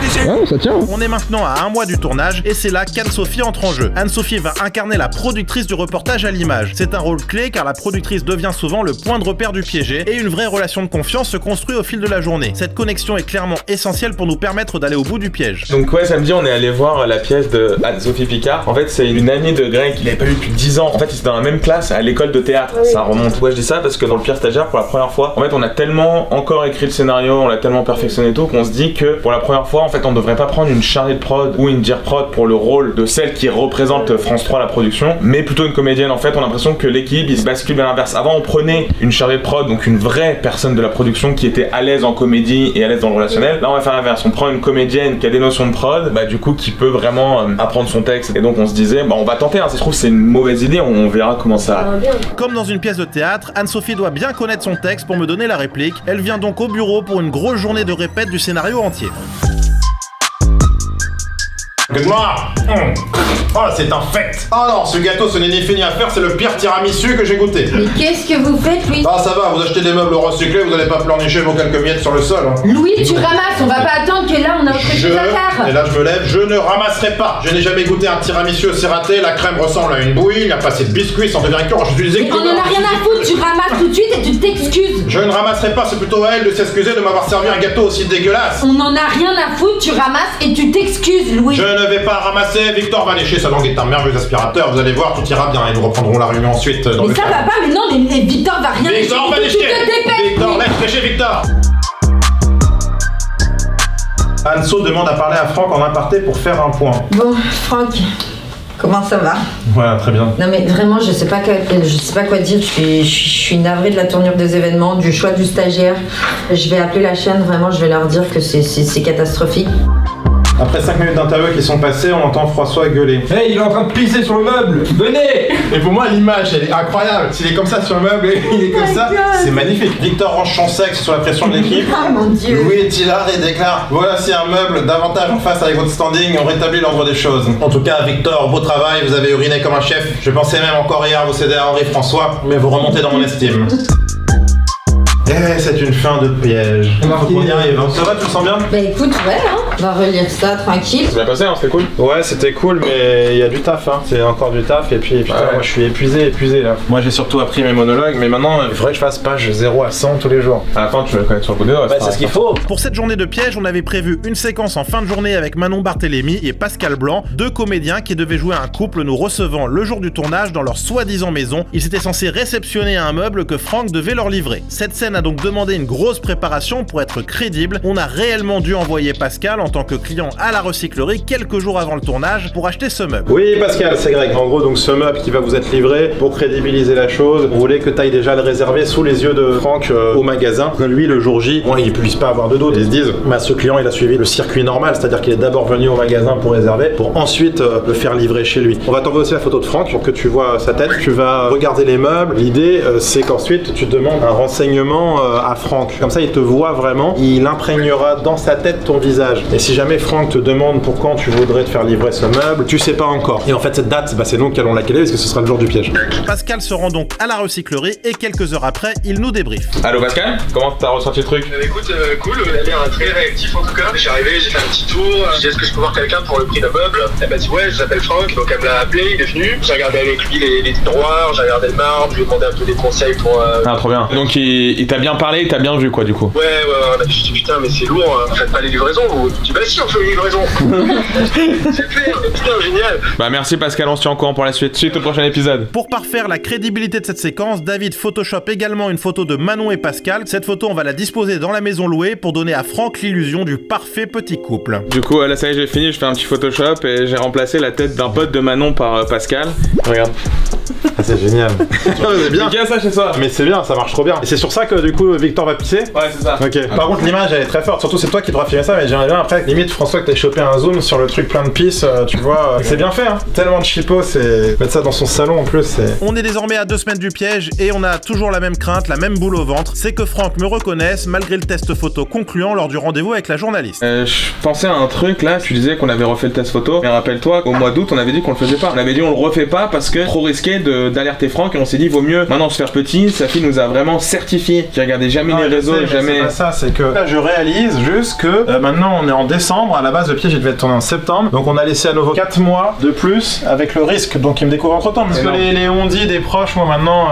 d'ici. Ouais ça tient. On est maintenant à un mois du tournage et c'est là qu'Anne-Sophie entre en jeu. Anne-Sophie va incarner la productrice du reportage à l'image. C'est un rôle clé car la productrice devient souvent le point de repère du piégé et une vraie relation de confiance se construit au fil de la journée. Cette connexion est clairement essentielle pour nous permettre d'aller au bout du piège. Donc ouais samedi on est allé voir la pièce de Anne-Sophie Picard. En fait c'est une amie de Greg qu'il avait pas eu depuis 10 ans. En fait ils étaient dans la même classe à l'école de théâtre. Ça remonte. Ouais je dis ça parce que dans le pire stagiaire pour la première fois, en fait on a tellement encore écrit le scénario, on l'a tellement perfectionné tout qu'on se dit que pour la première fois en fait on devrait pas prendre une chargée de prod ou une dire prod pour le rôle de celle qui représente France 3 la production, mais plutôt une comédienne. En fait on a l'impression que l'équipe il se bascule vers l'inverse. Avant on prenait une chargée de prod, donc une vraie personne de la production qui était à l'aise en comédie et à l'aise dans le relationnel. Là on va faire l'inverse, on prend une comédienne qui a des notions de prod, bah du coup qui peut vraiment apprendre son texte. Et donc on se disait bah on va tenter, hein. Ça se trouve c'est une mauvaise idée, on verra comment ça... Comme dans une pièce de théâtre, Anne-Sophie doit bien connaître son texte pour me donner la réplique. Elle vient donc au bureau pour une grosse journée de répète du scénario entier. Noir. Oh c'est un fait. Oh non, ce gâteau ce n'est ni fait ni à faire, c'est le pire tiramisu que j'ai goûté. Mais qu'est-ce que vous faites, Louis? Ah ça va, vous achetez des meubles recyclés, vous allez pas pleurnicher vos quelques miettes sur le sol. Hein. Louis, tu ramasses, on va pas attendre que là on a autre chose à faire. Et là je me lève, je ne ramasserai pas. Je n'ai jamais goûté un tiramisu, c'est raté, la crème ressemble à une bouillie, il n'y a pas assez de biscuits, sans devenir cœur, je suis disais que... On en a rien à foutre, tu ramasses tout de suite et tu t'excuses. Je ne ramasserai pas, c'est plutôt à elle de s'excuser de m'avoir servi un gâteau aussi dégueulasse. On en a rien à foutre, tu ramasses et tu t'excuses, Louis. Je ne vais pas ramasser, Victor va lécher sa langue est un merveilleux aspirateur, vous allez voir, tout ira bien et nous reprendrons la réunion ensuite dans mais ça va pas, mais non, mais Victor va rien lécher. Victor va lécher. Victor, laisse lécher Victor. Anso demande à parler à Franck en aparté pour faire un point. Bon, Franck, Comment ça va? Ouais, très bien. Non mais vraiment, je sais pas quoi dire. Je suis navrée de la tournure des événements, du choix du stagiaire. Je vais appeler la chaîne, vraiment, je vais leur dire que c'est catastrophique. Après 5 minutes d'interview qui sont passées, on entend François gueuler. Hey, il est en train de pisser sur le meuble. Venez. Et pour moi, l'image, elle est incroyable. S'il est comme ça sur le meuble et il est comme ça, c'est magnifique. Victor range son sexe sous la pression de l'équipe. Ah mon Dieu. Louis est hilar et déclare: voilà, c'est un meuble davantage en face avec votre standing, on rétablit l'ordre des choses. En tout cas, Victor, beau travail, vous avez uriné comme un chef. Je pensais même encore hier vous céder à Henri François, mais vous remontez dans mon estime. Eh, c'est une fin de piège. Faut qu'on y arrive. Ça va, tu le sens bien? Bah écoute, ouais, hein. On va relire ça tranquille. C'est bien passé, hein, c'était cool. Ouais, c'était cool, mais il y a du taf, hein. C'est encore du taf, et puis putain, moi je suis épuisé là. Moi j'ai surtout appris mes monologues, mais maintenant il faudrait que je fasse page 0 à 100 tous les jours. À la fin, tu vas le connaître sur le bonheur. Ouais, c'est ce qu'il faut. Pour cette journée de piège, on avait prévu une séquence en fin de journée avec Manon Barthélémy et Pascal Blanc, deux comédiens qui devaient jouer un couple nous recevant le jour du tournage dans leur soi-disant maison. Ils étaient censés réceptionner un meuble que Franck devait leur livrer. Cette scène a donc demandé une grosse préparation pour être crédible. On a réellement dû envoyer Pascal en tant que client à la recyclerie quelques jours avant le tournage pour acheter ce meuble. Oui Pascal, c'est Greg. En gros donc ce meuble qui va vous être livré, pour crédibiliser la chose, on voulait que tu ailles déjà le réserver sous les yeux de Franck au magasin. Que lui le jour J, il ne puisse pas avoir de doute. Ils se disent, bah, ce client il a suivi le circuit normal, c'est-à-dire qu'il est d'abord venu au magasin pour réserver, pour ensuite le faire livrer chez lui. On va t'envoyer aussi la photo de Franck pour que tu vois sa tête. Tu vas regarder les meubles. L'idée c'est qu'ensuite tu demandes un renseignement à Franck. Comme ça il te voit vraiment, il imprégnera dans sa tête ton visage. Et si jamais Franck te demande pour quand tu voudrais te faire livrer ce meuble, tu sais pas encore. Et en fait cette date, bah, c'est nous qui allons la caler parce que ce sera le jour du piège. Pascal se rend donc à la recyclerie et quelques heures après, il nous débriefe. Allô Pascal, comment t'as ressenti le truc? Écoute, cool, il a l'air très réactif en tout cas. Je suis arrivé, j'ai fait un petit tour, j'ai dit est-ce que je peux voir quelqu'un pour le prix d'un meuble? Elle m'a dit ouais, je m'appelle Franck, donc elle me l'a appelé, il est venu. J'ai regardé avec lui les tiroirs, j'ai regardé le marbre, je lui ai demandé un peu des conseils pour... Ah trop bien. Donc il t'a bien parlé, il t'a bien vu quoi du coup? Ouais, on a dit putain mais c'est lourd, faites pas les livraisons vous. Je dis bah si on fait les livraisons. C'est fait, putain génial. Bah merci Pascal, on se tient au courant pour la suite. Suite au prochain épisode. Pour parfaire la crédibilité de cette séquence, David photoshop également une photo de Manon et Pascal. Cette photo on va la disposer dans la maison louée pour donner à Franck l'illusion du parfait petit couple. Du coup là ça y est j'ai fini, je fais un petit photoshop et j'ai remplacé la tête d'un pote de Manon par Pascal. Regarde. Ah, c'est génial. C'est bien. Ça chez soi. Mais c'est bien, ça marche trop bien. Et c'est sur ça que du coup Victor va pisser? Ouais c'est ça. Ok. Par contre l'image elle est très forte, surtout c'est toi qui devras filmer ça, mais j'aimerais bien après limite François que t'aies chopé un zoom sur le truc plein de pisse, tu vois, c'est bien fait hein. Tellement de chipo, c'est mettre ça dans son salon en plus, c'est... On est désormais à 2 semaines du piège et on a toujours la même crainte, la même boule au ventre, c'est que Franck me reconnaisse malgré le test photo concluant lors du rendez-vous avec la journaliste. Je pensais à un truc là, tu disais qu'on avait refait le test photo, mais rappelle-toi au mois d'août on avait dit qu'on le faisait pas. On avait dit on le refait pas parce que trop risqué d'alerter Franck et on s'est dit vaut mieux maintenant se faire petit. Sa fille nous a vraiment certifié, qui regardait jamais les réseaux, jamais... C'est pas ça, c'est que là je réalise juste que maintenant on est en décembre, à la base le piège il devait être tourné en septembre, donc on a laissé à nouveau 4 mois de plus avec le risque, donc il me découvre entre temps, parce que les on-dit des proches moi maintenant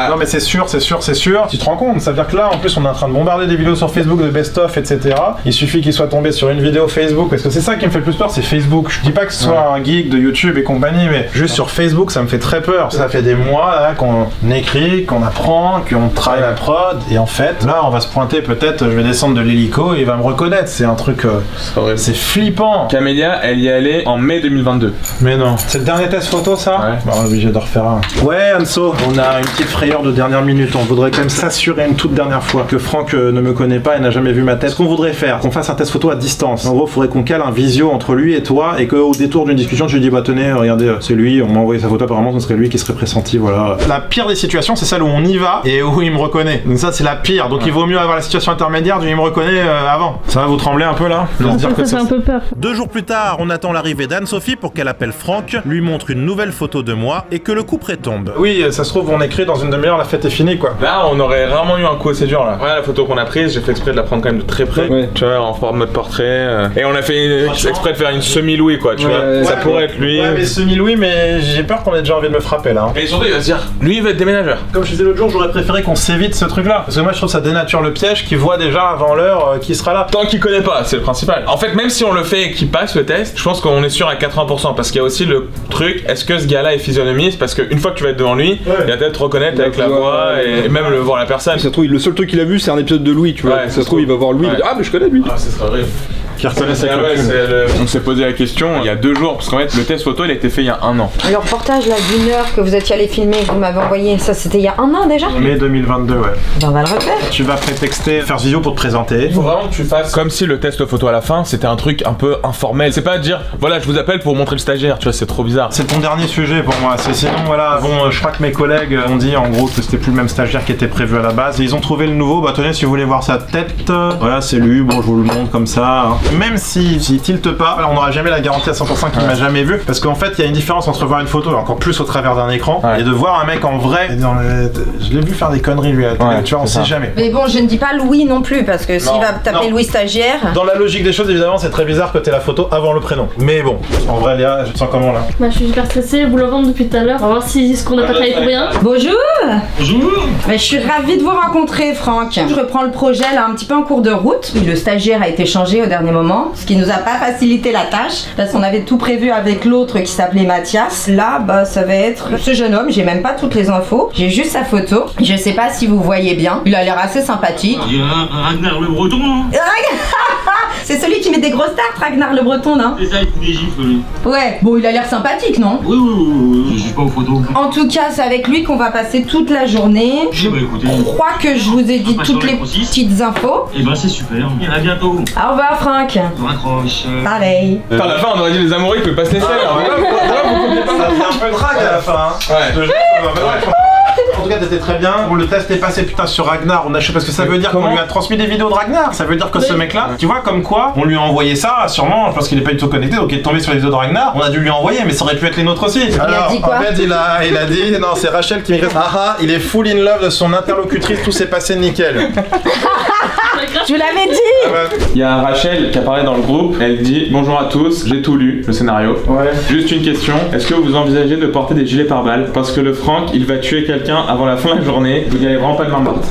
non mais c'est sûr, tu te rends compte, ça veut dire que là en plus on est en train de bombarder des vidéos sur Facebook de best-of etc, il suffit qu'il soit tombé sur une vidéo Facebook, parce que c'est ça qui me fait le plus peur, c'est Facebook. Je dis pas que ce soit un geek de YouTube et compagnie, mais juste sur Facebook ça me fait très peur, ça fait des mois là qu'on écrit, qu'on apprend, qu'on travaille la prod, et en fait là on va se pointer, peut-être je vais descendre de l'hélico et il va me reconnaître, c'est un truc c'est flippant. Camélia elle y allait en mai 2022. Mais non, c'est le dernier test photo ça? Ouais. Bah on est obligé de refaire un. Ouais Anso, on a une petite frayeur de dernière minute, on voudrait quand même s'assurer une toute dernière fois que Franck ne me connaît pas et n'a jamais vu ma tête. Ce qu'on voudrait faire, qu'on fasse un test photo à distance. En gros, il faudrait qu'on cale un visio entre lui et toi et qu'au détour d'une discussion tu lui dis bah tenez, regardez, c'est lui, on m'a envoyé sa photo, apparemment ce serait lui qui serait pressenti, voilà. La pire des situations c'est celle où on y va et où il me reconnaît. Donc ça c'est la pire, donc il vaut mieux avoir la situation intermédiaire du il me reconnaît avant. Ça va vous trembler un peu là? Ça fait un peu peur. 2 jours plus tard, on attend l'arrivée d'Anne-Sophie pour qu'elle appelle Franck, lui montre une nouvelle photo de moi et que le couple retombe. Oui, ça se trouve on écrit dans une demi-heure, la fête est finie quoi. Là on aurait rarement eu un coup assez dur là. Ouais la photo qu'on a prise, j'ai fait exprès de la prendre quand même de très près. Ouais. Tu vois, en forme mode portrait. Et on a fait exprès de faire une semi-Louis quoi, tu vois. Ça pourrait être lui. Ouais mais semi-Louis, mais j'ai peur qu'on ait déjà envie de me frapper là. Et surtout il va se dire, lui il va être déménageur. Comme je disais l'autre jour, j'aurais préféré qu'on s'évite ce truc là. Parce que moi je trouve que ça dénature le piège, qu'il voit déjà avant l'heure qui sera là. Tant qu'il connaît pas, c'est le principal. En fait même si on le fait et qu'il passe le test, je pense qu'on est sûr à 80% parce qu'il y a aussi le truc, est-ce que ce gars-là est physionomiste? Parce qu'une fois que tu vas être devant lui, il va peut-être reconnaître avec la voix et même le voir la personne. Ça se trouve, le seul truc qu'il a vu c'est un épisode de Louis, tu vois. Ça se trouve il va voir Louis, il va dire ah mais je connais lui. Ah ça serait horrible. qui reconnaissent avec le On s'est posé la question il y a 2 jours, parce qu'en fait, le test photo, il a été fait il y a 1 an. Le reportage là d'1 heure que vous étiez allé filmer, que vous m'avez envoyé, ça c'était il y a 1 an déjà? Mai 2022, ouais. Ben, on va le refaire. Tu vas prétexter, faire vidéo pour te présenter. Il faut vraiment que tu fasses comme si le test photo à la fin, c'était un truc un peu informel. C'est pas dire, voilà, je vous appelle pour montrer le stagiaire, tu vois, c'est trop bizarre. C'est ton dernier sujet pour moi. Sinon, voilà, bon, je crois que mes collègues ont dit en gros que c'était plus le même stagiaire qui était prévu à la base. Et ils ont trouvé le nouveau. Bah, tenez, si vous voulez voir sa tête, voilà, c'est lui. Bon, je vous le montre comme ça. Hein. Même si tilte pas, on n'aura jamais la garantie à 100% qu'il m'a jamais vu. Parce qu'en fait, il y a une différence entre voir une photo, encore plus au travers d'un écran, et de voir un mec en vrai. Je l'ai vu faire des conneries, lui. Tu vois, on sait jamais. Mais bon, je ne dis pas Louis non plus, parce que s'il va taper Louis stagiaire. Dans la logique des choses, évidemment, c'est très bizarre que t'aies la photo avant le prénom. Mais bon, en vrai, Léa, je te sens comment là? Bah, je suis super stressée, boule au ventre depuis tout à l'heure. On va voir si ce qu'on n'a pas travaillé pour rien. Bonjour. Bonjour. Mais je suis ravie de vous rencontrer, Franck. Je reprends le projet là un petit peu en cours de route. Le stagiaire a été changé au dernier moment, ce qui nous a pas facilité la tâche, parce qu'on avait tout prévu avec l'autre qui s'appelait Mathias. Là, bah, ça va être ce jeune homme. J'ai même pas toutes les infos. J'ai juste sa photo. Je sais pas si vous voyez bien. Il a l'air assez sympathique. Il y a Ragnar le Breton, hein. C'est celui qui met des grosses tartes, Ragnar le Breton, non? C'est ça, il fout des gifles, lui. Ouais, bon, il a l'air sympathique, non? Oui, je suis pas aux photos. En tout cas, c'est avec lui qu'on va passer toute la journée. Je crois que je vous ai dit toutes les petites infos. Et ben c'est super, à bientôt. Au revoir, Franck. Raccroche. Pareil. À la fin, on aurait dit les amoureux, ils peuvent pas se laisser. Ça faisait un peu de drague à la fin. Hein. En tout cas, t'étais très bien. Bon, le test est passé putain sur Ragnar. On a parce que ça veut dire qu'on lui a transmis des vidéos de Ragnar. Ça veut dire que ce mec-là, tu vois, comme quoi, on lui a envoyé ça, sûrement, parce qu'il est pas du tout connecté, donc il est tombé sur les vidéos de Ragnar. On a dû lui envoyer, mais ça aurait pu être les nôtres aussi. Alors, en fait, il a dit, non, c'est Rachel qui m'écrit. Il est full in love de son interlocutrice, tout s'est passé nickel. Je vous l'avais dit. Il y a Rachel qui a parlé dans le groupe, elle dit bonjour à tous, j'ai tout lu, le scénario. Juste une question, est-ce que vous envisagez de porter des gilets pare-balles? Parce que le Franck, il va tuer quelqu'un avant la fin de la journée, vous n'y avez vraiment pas de main morte.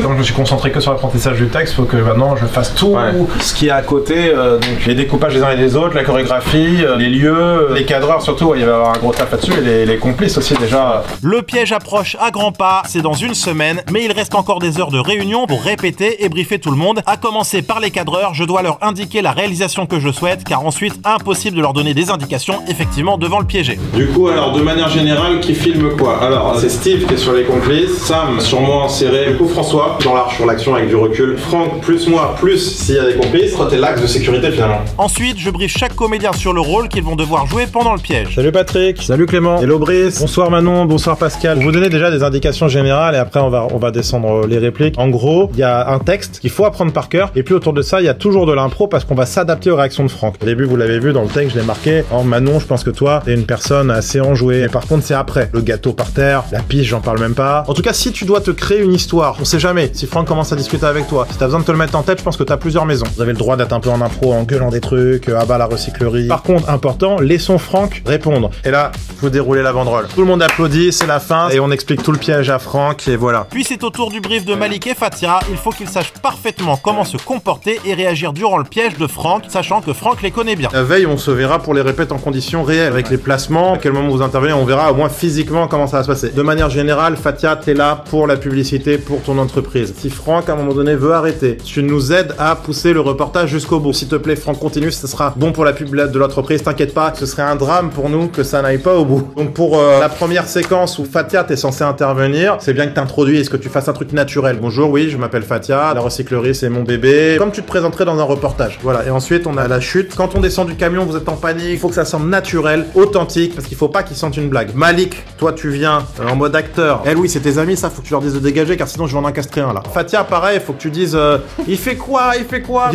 Donc je me suis concentré que sur l'apprentissage du texte, faut que maintenant je fasse tout ce qui est à côté, donc les découpages des uns et des autres, la chorégraphie, les lieux, les cadreurs surtout, il va y avoir un gros taf là-dessus, et les complices aussi déjà. Le piège approche à grands pas, c'est dans une semaine, mais il reste encore des heures de réunion pour répéter et briefer tout le monde, à commencer par les cadreurs. Je dois leur indiquer la réalisation que je souhaite, car ensuite impossible de leur donner des indications effectivement devant le piégé. Du coup alors de manière générale, qui filme quoi? Alors c'est Steve qui est sur les complices, Sam sur moi en serré, du coup François dans l'arche sur l'action avec du recul, Franck plus moi plus s'il y a des complices, toi t'es l'axe de sécurité finalement. Ensuite je briefe chaque comédien sur le rôle qu'ils vont devoir jouer pendant le piège. Salut Patrick, salut Clément, hello Brice, bonsoir Manon, bonsoir Pascal. Vous donner déjà des indications générales et après on va descendre les répliques. En gros, il y a un texte qu'il faut apprendre par cœur et puis autour de ça il y a toujours de l'impro parce qu'on va s'adapter aux réactions de Franck. Au début vous l'avez vu dans le texte, je l'ai marqué. Oh Manon, je pense que toi t'es une personne assez enjouée. Mais par contre c'est après, le gâteau par terre, la pige j'en parle même pas. En tout cas si tu dois te créer une histoire, on sait jamais. Si Franck commence à discuter avec toi, si t'as besoin de te le mettre en tête, je pense que t'as plusieurs maisons. Vous avez le droit d'être un peu en impro, en gueulant des trucs, à bas la recyclerie. Par contre, important, laissons Franck répondre. Et là, vous déroulez la banderole. Tout le monde applaudit, c'est la fin, et on explique tout le piège à Franck, et voilà. Puis c'est au tour du brief de Malik et Fatia. Il faut qu'ils sachent parfaitement comment se comporter et réagir durant le piège de Franck, sachant que Franck les connaît bien. La veille, on se verra pour les répètes en conditions réelles, avec les placements, à quel moment vous intervenez, on verra au moins physiquement comment ça va se passer. De manière générale, Fatia, t'es là pour la publicité, pour ton entreprise. Si Franck, à un moment donné, veut arrêter, tu nous aides à pousser le reportage jusqu'au bout. S'il te plaît, Franck, continue, ce sera bon pour la pub de l'entreprise, t'inquiète pas, ce serait un drame pour nous que ça n'aille pas au bout. Donc pour la première séquence où Fatia, t'es censé intervenir, c'est bien que t'introduises, que tu fasses un truc naturel. Bonjour, oui, je m'appelle Fatia, la recyclerie, c'est mon bébé. Comme tu te présenterais dans un reportage. Voilà, et ensuite, on a la chute. Quand on descend du camion, vous êtes en panique, il faut que ça semble naturel, authentique, parce qu'il faut pas qu'ils sentent une blague. Malik, toi, tu viens en mode acteur. Eh oui, c'est tes amis, ça, faut que tu leur dises de dégager, car sinon, je vais en encastrer un, là. Fatia, pareil, faut que tu dises il fait quoi? Il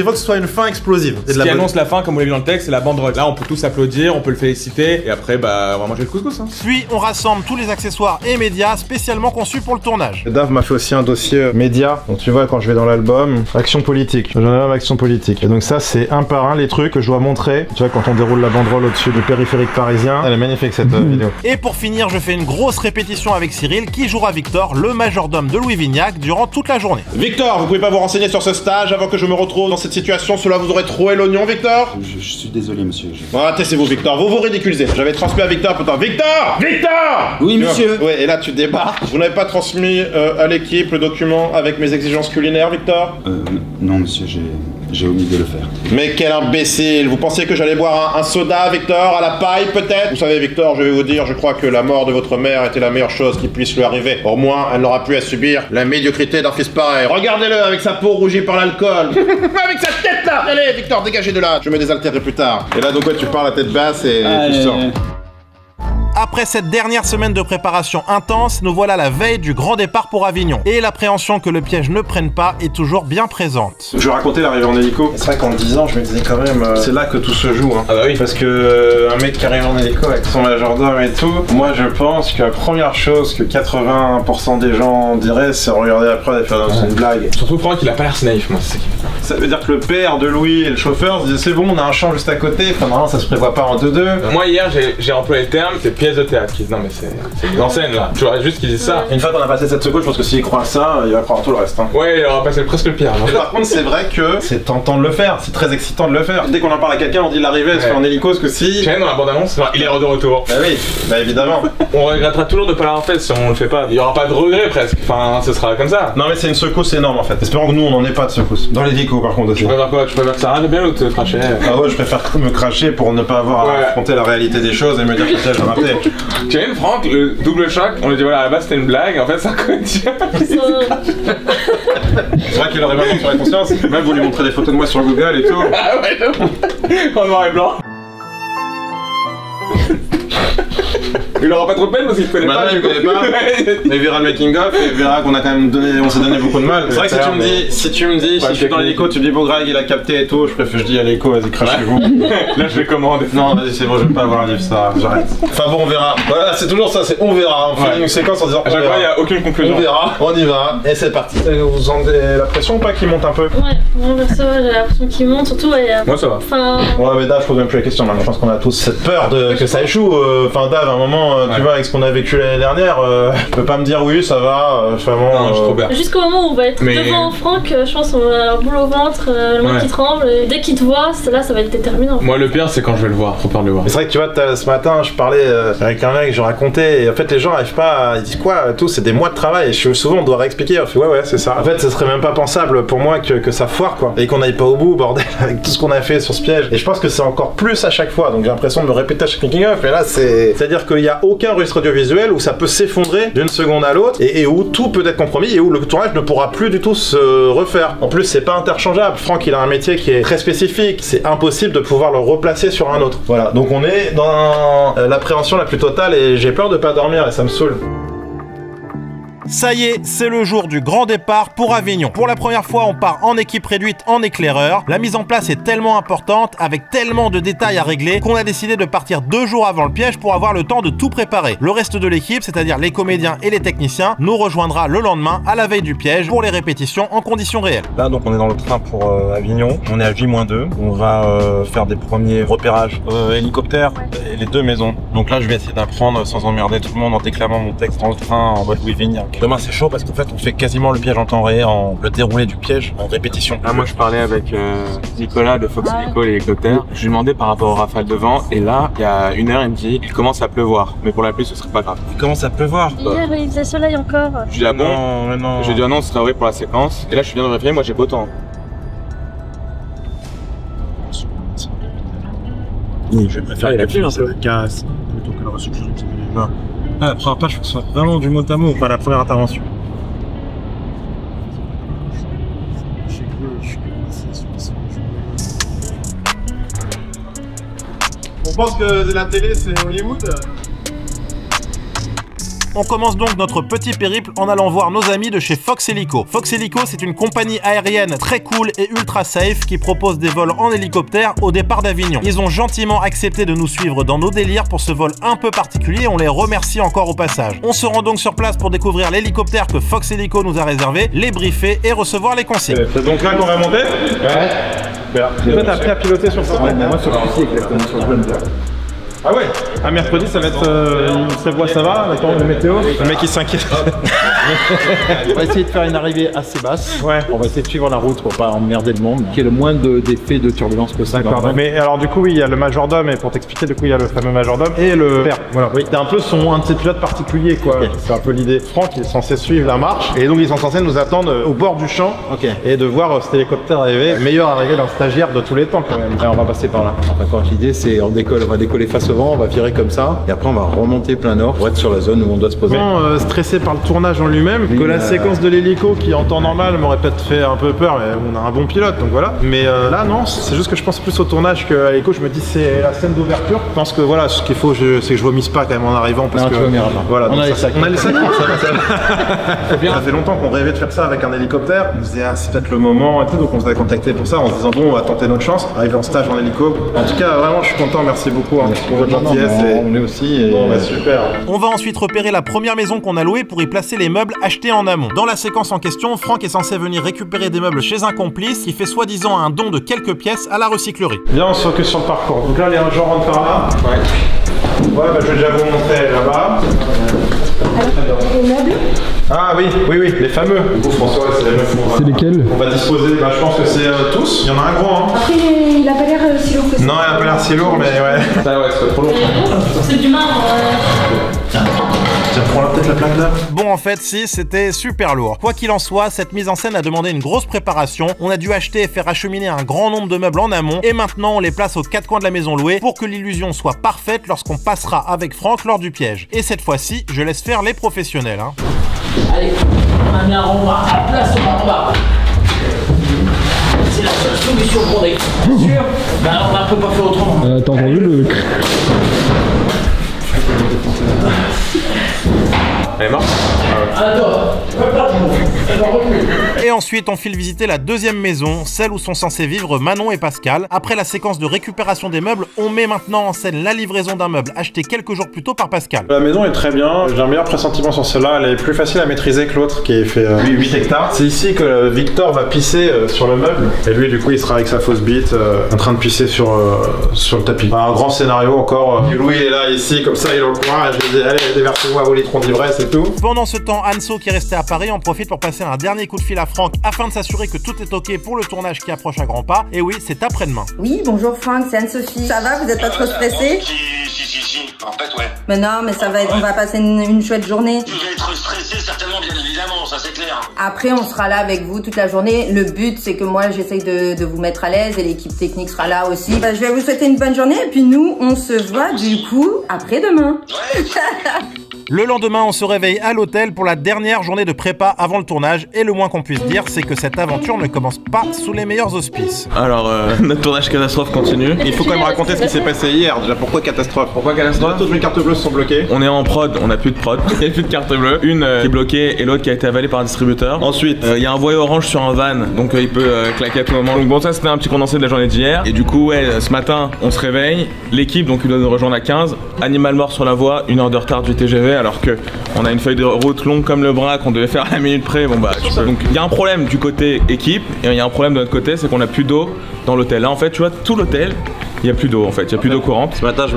faut que ce soit une fin explosive. Ce qui annonce la fin, comme vous l'avez vu dans le texte, c'est la banderole. Là, on peut tous applaudir, on peut le féliciter, et après, bah, on va manger le couscous. Hein. Puis, on rassemble tous les accessoires et médias spécialement conçus pour le tournage. Dave m'a fait aussi un dossier média. Donc, tu vois, quand je vais dans l'album, action politique. J'en ai même action politique. Et donc, ça, c'est un par un les trucs que je dois montrer. Tu vois, quand on déroule la banderole au-dessus du périphérique parisien. Elle est magnifique, cette vidéo. Et pour finir, je fais une grosse répétition avec Cyril qui jouera Victor, le majordome de Louis Vignac, durant toute la journée. Victor, vous pouvez pas vous renseigner sur ce stage avant que je me retrouve dans cette situation? Cela vous aurait troué l'oignon, Victor? Je suis désolé, monsieur. Bon, taisez-vous, Victor. Vous vous ridiculisez. J'avais transmis à Victor pourtant. Victor! Oui, monsieur. Ouais, et là, tu débarques. Vous n'avez pas transmis à l'équipe le document avec mes exigences culinaires, Victor? Non, monsieur, J'ai omis de le faire. Mais quel imbécile! Vous pensiez que j'allais boire un soda, Victor, à la paille, peut-être? Vous savez, Victor, je vais vous dire, je crois que la mort de votre mère était la meilleure chose qui puisse lui arriver. Au moins, elle n'aura plus à subir la médiocrité d'un fils pareil. Regardez-le, avec sa peau rougie par l'alcool. Avec sa tête là! Allez, Victor, dégagez de là! Je me désaltérerai plus tard. Et là, donc, ouais, tu pars la tête basse et tu sors. Après cette dernière semaine de préparation intense, nous voilà la veille du grand départ pour Avignon. Et l'appréhension que le piège ne prenne pas est toujours bien présente. Je vais raconter l'arrivée en hélico. C'est vrai qu'en 10 ans, je me disais quand même, c'est là que tout se joue. Hein. Ah bah oui. Parce que un mec qui arrive en hélico avec son majordome et tout, moi je pense que la première chose que 80% des gens diraient, c'est regarder après et faire une blague. Surtout Franck, il a pas l'air naïf, moi, c'est ça qui fait peur. Ça veut dire que le père de Louis et le chauffeur se disaient c'est bon, on a un champ juste à côté, enfin normalement ça se prévoit pas en 2-2. Moi hier, j'ai employé le terme, c'est pièce de théâtre. Non mais c'est une enseigne là, je voudrais juste qu'ils disent ça. Une fois qu'on a passé cette seconde, je pense que s'il croit ça, il va croire tout le reste. Hein. Ouais, il aura passé presque le pire. Par contre, c'est vrai que c'est tentant de le faire, c'est très excitant de le faire. Dès qu'on en parle à quelqu'un, on dit l'arrivée, elle se fait en hélico, parce que si... Dans la bande-annonce, il est de retour. Bah oui, bah évidemment. On regrettera toujours de pas l'avoir fait si on le fait pas. Il y aura pas de regret presque, enfin ce sera comme ça. Non mais c'est une secousse énorme en fait. Espérons que nous on en ait pas de secousse. Dans l'hélico par contre aussi. Tu préfères quoi? Tu préfères que ça arrive bien ou te cracher? Ah ouais, je préfère me cracher pour ne pas avoir à affronter la réalité des choses et me dire que j'ai raté. Tu vois, Franck, le double choc, on lui dit voilà, à la base c'était une blague, en fait ça contient. C'est vrai qu'il aurait vraiment sur la conscience. Même vous lui montrez des photos de moi sur Google et tout. Ah ouais, en noir et blanc. Il aura pas trop de peine parce qu'il connaît pas. Il connaît pas. Il verra le making of et il verra qu'on a quand même donné, on s'est donné beaucoup de mal. C'est vrai que si tu me dis, si je suis dans l'hélico, tu me dis bon Greg il a capté et tout, je dis à l'hélico, vas-y crachez-vous. Là je vais commander. Non vas-y c'est bon, je vais pas avoir un livre ça, j'arrête. Enfin bon on verra. Voilà c'est toujours ça, c'est on verra. On fait une séquence en disant à chaque fois il y a aucune conclusion. On verra, on y va et c'est parti. Vous sentez la pression ou pas qui monte un peu? Ouais, moi perso j'ai l'impression qu'il monte, surtout moi ça va. Enfin... Ouais mais Dave je pose même plus la question maintenant, je pense qu'on a tous cette peur que ça échoue. Enfin Dave à un moment tu vois avec ce qu'on a vécu l'année dernière, je peux pas me dire oui ça va, vraiment... Non, j'ai trop peur. Jusqu'au moment où on va être devant Franck, je pense qu'on va avoir boule au ventre, le main qui tremble, et dès qu'il te voit, là ça va être déterminant. Moi le pire c'est quand je vais le voir, trop peur de le voir. C'est vrai que tu vois, ce matin je parlais avec un mec, je racontais, et en fait les gens arrivent pas, ils disent quoi, tout, c'est des mois de travail, et souvent on doit réexpliquer, on fait ouais c'est ça. En fait ce serait même pas pensable pour moi que ça foire quoi, et qu'on aille pas au bout, bordel, avec tout ce qu'on a fait sur ce piège. Et je pense que c'est encore plus à chaque fois, donc j'ai l'impression de me répéter à chaque making of, et là c'est-à-dire qu'il y a aucun registre audiovisuel où ça peut s'effondrer d'une seconde à l'autre et où tout peut être compromis et où le tournage ne pourra plus du tout se refaire. En plus c'est pas interchangeable, Franck il a un métier qui est très spécifique, c'est impossible de pouvoir le replacer sur un autre. Voilà, donc on est dans l'appréhension la plus totale et j'ai peur de pas dormir et ça me saoule. Ça y est, c'est le jour du grand départ pour Avignon. Pour la première fois, on part en équipe réduite en éclaireur. La mise en place est tellement importante, avec tellement de détails à régler, qu'on a décidé de partir 2 jours avant le piège pour avoir le temps de tout préparer. Le reste de l'équipe, c'est-à-dire les comédiens et les techniciens, nous rejoindra le lendemain à la veille du piège pour les répétitions en conditions réelles. Là, donc on est dans le train pour Avignon. On est à J-2. On va faire des premiers repérages hélicoptères et les 2 maisons. Donc là, je vais essayer d'apprendre sans emmerder tout le monde en déclamant mon texte dans le train en mode Louis Vignac. Demain c'est chaud parce qu'en fait on fait quasiment le piège en temps réel, le déroulé du piège en répétition. Moi je parlais avec Nicolas de Fox Hélico, l'hélicoptère. Je lui demandais par rapport aux rafales de vent et là il y a 1 heure il me dit il commence à pleuvoir mais pour la pluie ce serait pas grave. Il commence à pleuvoir. Hier il faisait soleil encore. Je lui dis ah bon? Non. J'ai dit ah non ce serait vrai pour la séquence et là je suis bien de réfléchir, moi j'ai beau temps. Oui, je préfère la pluie, c'est le casse plutôt que le recyclage. La première page, je veux que ce soit vraiment du mot à mot, pas la première intervention. On pense que la télé, c'est Hollywood. On commence donc notre petit périple en allant voir nos amis de chez Fox Hélico. Fox Hélico, c'est une compagnie aérienne très cool et ultra safe qui propose des vols en hélicoptère au départ d'Avignon. Ils ont gentiment accepté de nous suivre dans nos délires pour ce vol un peu particulier et on les remercie encore au passage. On se rend donc sur place pour découvrir l'hélicoptère que Fox Hélico nous a réservé, les briefer et recevoir les consignes. C'est donc là qu'on va monter? Ouais. Toi t'as appris à piloter sur ça? Ouais, moi sur le PC exactement, sur le plein. Ah ouais. À mercredi ça va être ça va, d'accord, le météo. Le mec il s'inquiète. On va essayer de faire une arrivée assez basse. Ouais. On va essayer de suivre la route pour pas emmerder le monde, qu'il y ait le moins d'effets de turbulence possible. D'accord. Mais alors du coup, oui, il y a le majordome, et pour t'expliquer, du coup, il y a le fameux majordome et le père. Voilà. Oui. T'es un peu un de ses pilotes particuliers, quoi. Okay. C'est un peu l'idée. Franck, il est censé suivre la marche, et donc ils sont censés nous attendre au bord du champ, et de voir cet hélicoptère arriver. Meilleure arrivée d'un stagiaire de tous les temps, quand même. Alors, on va passer par là. D'accord. L'idée, c'est on va décoller face au vent, on va virer comme ça, et après on va remonter plein nord pour être sur la zone où on doit se poser. Stressé par le tournage en lui-même, que la séquence de l'hélico qui en temps normal m'aurait peut-être fait un peu peur, mais on a un bon pilote, donc voilà. Mais là, non, c'est juste que je pense plus au tournage qu'à l'hélico. Je me dis c'est la scène d'ouverture. Je pense que voilà, ce qu'il faut, c'est que je vomisse pas quand même en arrivant, parce que voilà. On a les sacs. On a les sacs. Ça fait longtemps qu'on rêvait de faire ça avec un hélicoptère. On se disait c'est peut-être le moment et tout, donc on s'est contacté pour ça en se disant bon, on va tenter notre chance, arriver en stage en hélico. En tout cas, vraiment, je suis content. Merci beaucoup pour votre gentillesse. On est aussi. Et... Bon, bah, super. On va ensuite repérer la première maison qu'on a louée pour y placer les meubles achetés en amont. Dans la séquence en question, Franck est censé venir récupérer des meubles chez un complice qui fait soi-disant un don de quelques pièces à la recyclerie. Bien, on se focus sur le parcours. Donc là, les gens rentrent par là. Ouais. Ouais, bah, je vais déjà vous montrer là-bas. Les meubles? Ah oui, les fameux. Du coup, François, c'est les meubles. C'est lesquels? On va disposer, bah, je pense que c'est tous. Il y en a un gros, hein. Après, il a pas l'air si lourd que ça. Non, il a pas l'air si lourd, mais ouais. Ça, ouais, c'est trop lourd. C'est du marbre. Tiens, prends peut-être la plaque là. Bon, en fait, si, c'était super lourd. Quoi qu'il en soit, cette mise en scène a demandé une grosse préparation. On a dû acheter et faire acheminer un grand nombre de meubles en amont, et maintenant on les place aux quatre coins de la maison louée pour que l'illusion soit parfaite lorsqu'on passera avec Franck lors du piège. Et cette fois-ci, je laisse faire les professionnels. Hein. Allez, on a mis un rond-bas, à place au rond-bas. C'est la seule solution pour des. Bien sûr. Ben on ne peut pas faire autrement. T'as entendu le. Elle est morte? Et ensuite, on file visiter la deuxième maison, celle où sont censés vivre Manon et Pascal. Après la séquence de récupération des meubles, on met maintenant en scène la livraison d'un meuble acheté quelques jours plus tôt par Pascal. La maison est très bien, j'ai un meilleur pressentiment sur celle-là, elle est plus facile à maîtriser que l'autre qui fait 8 hectares. C'est ici que Victor va pisser sur le meuble, et lui du coup il sera avec sa fausse bite en train de pisser sur le tapis. Un grand scénario encore, Louis est là ici, comme ça il est dans le coin, et je lui dis allez déversez-moi vos litrons d'ivresse et tout. Pendant ce temps, Anso qui est resté à Paris en profite pour passer un dernier coup de fil à Franck afin de s'assurer que tout est ok pour le tournage qui approche à grands pas. Et oui, c'est après-demain. Oui, bonjour Franck, c'est Anne-Sophie. Ça va, vous êtes pas trop stressé? Si. En fait, ouais. Mais non, mais ça va être, on va passer une chouette journée. Je vais être stressé, certainement, bien évidemment, ça c'est clair. Après, on sera là avec vous toute la journée. Le but, c'est que moi, j'essaye de vous mettre à l'aise et l'équipe technique sera là aussi. Bah, je vais vous souhaiter une bonne journée et puis nous, on se voit du coup après-demain. Ouais. Le lendemain, on se réveille à l'hôtel pour la dernière journée de prépa avant le tournage, et le moins qu'on puisse dire, c'est que cette aventure ne commence pas sous les meilleurs auspices. Alors, notre tournage catastrophe continue. Il faut quand même raconter ce qui s'est passé hier. Déjà, pourquoi catastrophe? Pourquoi catastrophe? Toutes mes cartes bleues sont bloquées. On est en prod, on n'a plus de prod. Il n'y a plus de carte bleue. Une qui est bloquée et l'autre qui a été avalée par un distributeur. Ensuite, il y a un voyant orange sur un van, donc il peut claquer à tout moment. Donc bon, ça c'était un petit condensé de la journée d'hier. Et du coup, ouais, ce matin, on se réveille. L'équipe, donc il doit nous rejoindre à 15. Animal mort sur la voie, 1 heure de retard du TGV, alors que on a une feuille de route longue comme le bras qu'on devait faire à la minute près. Bon bah, donc il y a un problème du côté équipe et il y a un problème de notre côté, c'est qu'on a plus d'eau dans l'hôtel. Là en fait, tu vois, tout l'hôtel, il n'y a plus d'eau en fait, il n'y a plus d'eau courante. Ce matin, je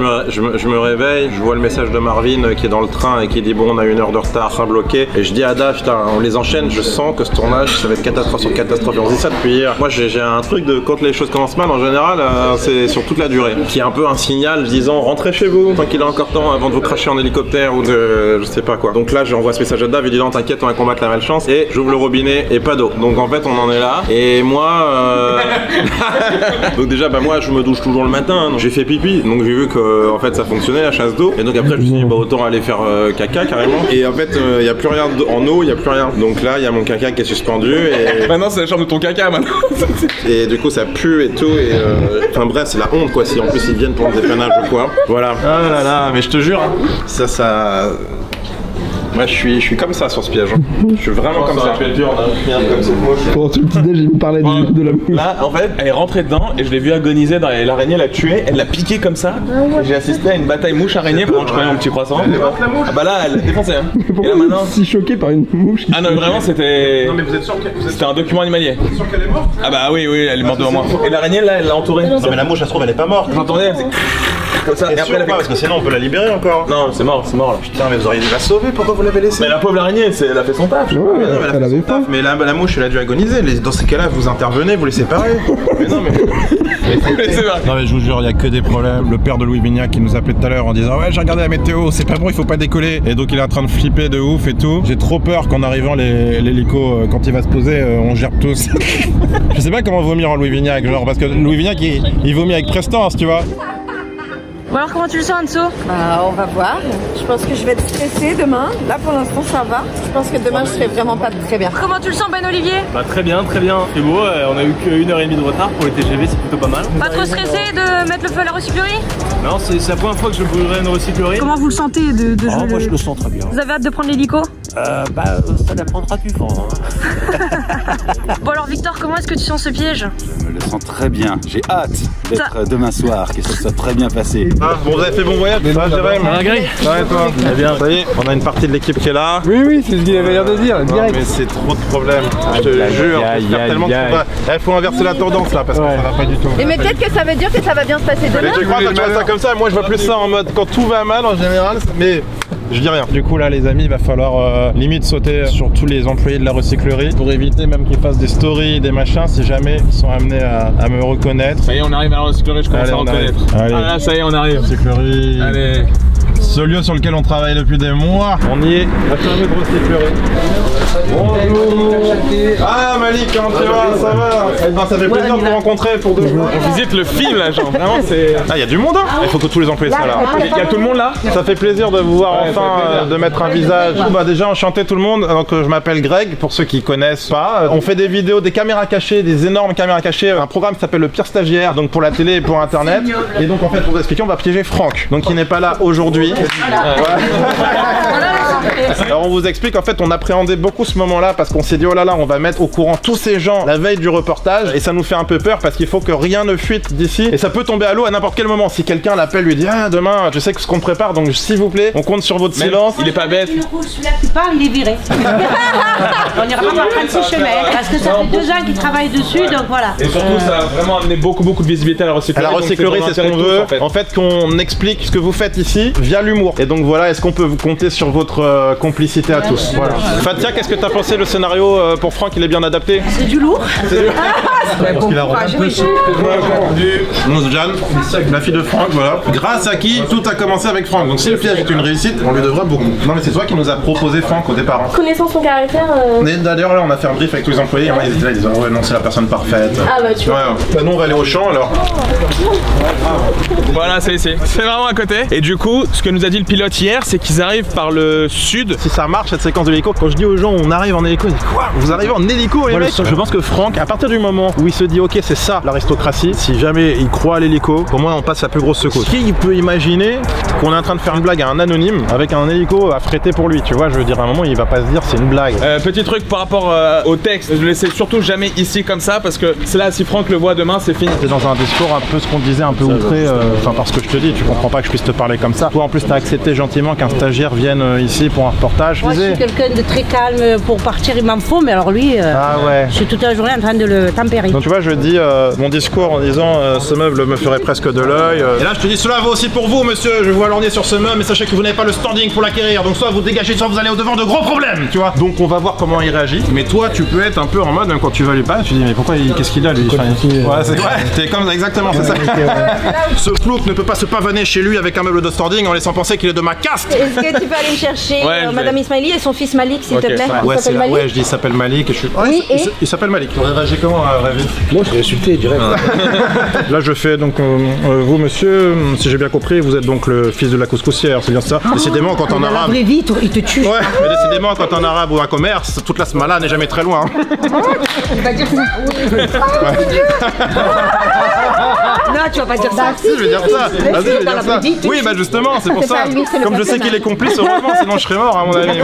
me réveille, je vois le message de Marvin qui est dans le train et qui dit bon, on a 1 heure de retard, train bloqué. Et je dis à Ada, putain, on les enchaîne, je sens que ce tournage, ça va être catastrophe sur catastrophe. Et on dit ça depuis hier. Moi, j'ai un truc de quand les choses commencent mal, en général, c'est sur toute la durée. Qui est un peu un signal disant rentrez chez vous, tant qu'il a encore temps avant de vous cracher en hélicoptère ou de je sais pas quoi. Donc là, j'envoie ce message à Ada, je dis non, t'inquiète, on va combattre la malchance. Et j'ouvre le robinet et pas d'eau. Donc en fait, on en est là. Et moi, donc déjà, bah moi, je me douche toujours le matin. Donc j'ai fait pipi, donc j'ai vu que en fait ça fonctionnait la chasse d'eau. Et donc après, je me suis dit bah autant aller faire caca carrément. Et en fait, il y a plus rien en eau, il y a plus rien. Donc là, il y a mon caca qui est suspendu. Et maintenant, c'est la chambre de ton caca maintenant. Et du coup, ça pue et tout. Et enfin bref, c'est la honte quoi. Si en plus ils viennent pour le dépannage ou quoi. Voilà. Ah là là, mais je te jure, hein, ça. Moi je suis comme ça sur ce piège. Je suis vraiment comme ça. Pendant tout le petit déj, il me parlait de la mouche. Là, en fait, elle est rentrée dedans et je l'ai vue agoniser. L'araignée l'a tuée, elle l'a piqué comme ça. Et j'ai assisté à une bataille mouche-araignée pendant que je prenais mon petit croissant. Ah bah là, elle l'a défoncé. Hein. Et là maintenant. Si choqué par une mouche. Ah non, vraiment, c'était. Non, mais vous êtes sûr que c'était un document animalier. Vous êtes sûr qu'elle est morte? Ah bah oui, elle est morte devant moi. Et l'araignée là, elle l'a entourée. Non, mais la mouche, ça se trouve, elle est pas morte. J'entendais, elle comme ça. Et après, parce que sinon, on peut la libérer encore. Non, c'est mort là. Putain, mais vous auriez dû la sauver pour que vous vous l'avez laissé. Mais la pauvre araignée, elle a fait son taf. Ouais, elle avait pas. Mais la mouche, elle a dû agoniser. Dans ces cas-là, vous intervenez, vous les séparez. Mais non, mais. Non, mais je vous jure, il y a que des problèmes. Le père de Louis Vignac qui nous appelait tout à l'heure en disant ouais, j'ai regardé la météo, c'est pas bon, il faut pas décoller. Et donc il est en train de flipper de ouf et tout. J'ai trop peur qu'en arrivant l'hélico, quand il va se poser, on gerbe tous. Je sais pas comment vomir en Louis Vignac, genre parce que Louis Vignac il vomit avec prestance, tu vois. Bon alors comment tu le sens Anso? Bah on va voir. Je pense que je vais être stressée demain. Là pour l'instant ça va. Je pense que demain je serai vraiment pas très bien. Comment tu le sens Ben Olivier? Bah très bien, très bien. C'est beau, on a eu qu'1h30 de retard pour les TGV, c'est plutôt pas mal. Pas trop stressé de mettre le feu à la recyclerie? Non, c'est la première fois que je brûlerai une recyclerie. Comment vous le sentez de jouer moi je le sens très bien. Vous avez hâte de prendre l'hélico? Bah ça l'apprendra du vent. Bon alors Victor, comment est-ce que tu sens ce piège? Je me le sens très bien. J'ai hâte d'être demain soir, que ça soit très bien passé. Ah, bon, vous avez fait bon voyage, ça va, Jérém? Ça va, Greg? Ouais, toi? Très bien. Ça y est, on a une partie de l'équipe qui est là. Oui, c'est ce qu'il avait l'air de dire, direct. Mais c'est trop de problèmes, je te jure. Tellement il faut inverser la tendance là, parce que ça va pas du tout. Mais peut-être que ça veut dire que ça va bien se passer demain. Mais tu crois que tu vois ça comme ça? Moi je vois plus ça en mode quand tout va mal en général, mais je dis rien. Du coup là les amis, il va falloir limite sauter sur tous les employés de la recyclerie pour éviter même qu'ils fassent des stories, des machins si jamais ils sont amenés à me reconnaître. Ça y est, on arrive à la recyclerie, je commence à reconnaître. Allez. Ah là, ça y est, on arrive. Recyclerie. Allez. Ce lieu sur lequel on travaille depuis des mois. On y est. La ferme de recyclerie. Bonjour. Ah Malik, comment tu vas? Ça va? Eh ben, ça fait plaisir de vous rencontrer pour de vrai. On visite le film là, genre vraiment c'est. Ah, il y a du monde hein. Il faut que tous les employés soient là. Il y a tout le monde là? Ça fait plaisir de vous voir enfin, de mettre un visage. Bah déjà enchanté tout le monde. Donc je m'appelle Greg, pour ceux qui connaissent pas. On fait des vidéos, des caméras cachées, des énormes caméras cachées. Un programme qui s'appelle Le Pire Stagiaire, donc pour la télé et pour internet. Et donc en fait pour vous expliquer, on va piéger Franck. Donc il n'est pas là aujourd'hui. Alors on vous explique, en fait on appréhendait beaucoup ce moment-là parce qu'on s'est dit oh là là, on va mettre au courant tous ces gens la veille du reportage et ça nous fait un peu peur parce qu'il faut que rien ne fuite d'ici et ça peut tomber à l'eau à n'importe quel moment. Si quelqu'un l'appelle, lui dit ah demain je sais que ce qu'on prépare donc s'il vous plaît on compte sur votre silence. Il est pas bête. Celui-là qui parle il est viré. On ira pas prendre ses chemins parce que ça fait 2 ans qu'il travaille dessus donc voilà. Et surtout ça a vraiment amené beaucoup de visibilité à la recyclerie. À la recyclerie c'est ce qu'on veut. En fait qu'on explique ce que vous faites ici via l'humour. Et donc voilà, est-ce qu'on peut vous compter sur votre complicité à tous? Voilà. Fatia, qu'est-ce que t'as pensé le scénario pour Franck? Il est bien adapté? C'est du lourd. C'est du lourd. Parce qu'il a Jeanne, la fille de Franck, voilà. Grâce à qui tout a commencé avec Franck. Donc si le piège est une réussite, on lui devra beaucoup. Non mais c'est toi qui nous a proposé Franck au départ. Hein. Connaissant son caractère. D'ailleurs là on a fait un brief avec tous les employés, et ils étaient là, ils disaient ouais non c'est la personne parfaite. Ah bah tu vois. Bah nous on va aller au champ alors. Voilà, c'est ici. C'est vraiment à côté. Et du coup, ce que nous a dit le pilote hier, c'est qu'ils arrivent par le sud. Si ça marche cette séquence de l'hélico, quand je dis aux gens on arrive en hélico, ils disent quoi? Vous arrivez en hélico les mecs? Je pense que Franck, à partir du moment où il se dit ok c'est ça l'aristocratie, si jamais il croit à l'hélico, pour moi on passe la plus grosse secousse. Qui peut imaginer qu'on est en train de faire une blague à un anonyme avec un hélico affrété pour lui? Tu vois, je veux dire à un moment il va pas se dire c'est une blague. Petit truc par rapport au texte, je le laissais surtout jamais ici comme ça parce que c'est là si Franck le voit demain c'est fini. C'est dans un discours un peu ce qu'on disait un peu outré, enfin parce que je te dis, tu comprends pas que je puisse te parler comme ça. Toi en plus t'as accepté gentiment qu'un stagiaire vienne ici pour un reportage. Moi je suis quelqu'un de très calme, pour partir il m'en faut, mais alors lui, ah ouais. Je suis toute la journée en train de le tempérer. Donc tu vois, je dis mon discours en disant ce meuble me ferait presque de l'œil. Et là je te dis cela vaut aussi pour vous monsieur, je vous lorgner sur ce meuble mais sachez que vous n'avez pas le standing pour l'acquérir. Donc soit vous dégagez, soit vous allez au devant de gros problèmes, tu vois. Donc on va voir comment il réagit. Mais toi tu peux être un peu en mode, même quand tu vas lui parler, tu dis mais pourquoi qu'est-ce qu'il a lui? Ouais, c'est comme ça, exactement, c'est ça. Ce plouc ne peut pas se pavaner chez lui avec un meuble de standing en laissant penser qu'il est de ma caste. Est-ce que tu peux aller me chercher Madame Ismaili et son fils Malik s'il te plaît? Ouais, ouais, je dis il s'appelle Malik et je suis. Oui, il s'appelle Malik. On réagit comment Ravi? Moi je serais insulté direct. Là je fais donc vous monsieur, si j'ai bien compris, vous êtes donc le fils de la couscoussière, c'est bien ça? Décidément quand en arabe. Très vite, il te tue. Ouais, mais décidément quand en arabe ou un commerce, toute la smala n'est jamais très loin. Tu vas dire ça. Non, tu vas pas dire ça. Si, je vais dire ça. Vas-y, je vais dire ça. Oui, bah justement, c'est pour ça. Comme je sais qu'il est complice, heureusement, sinon je serais mort à mon avis.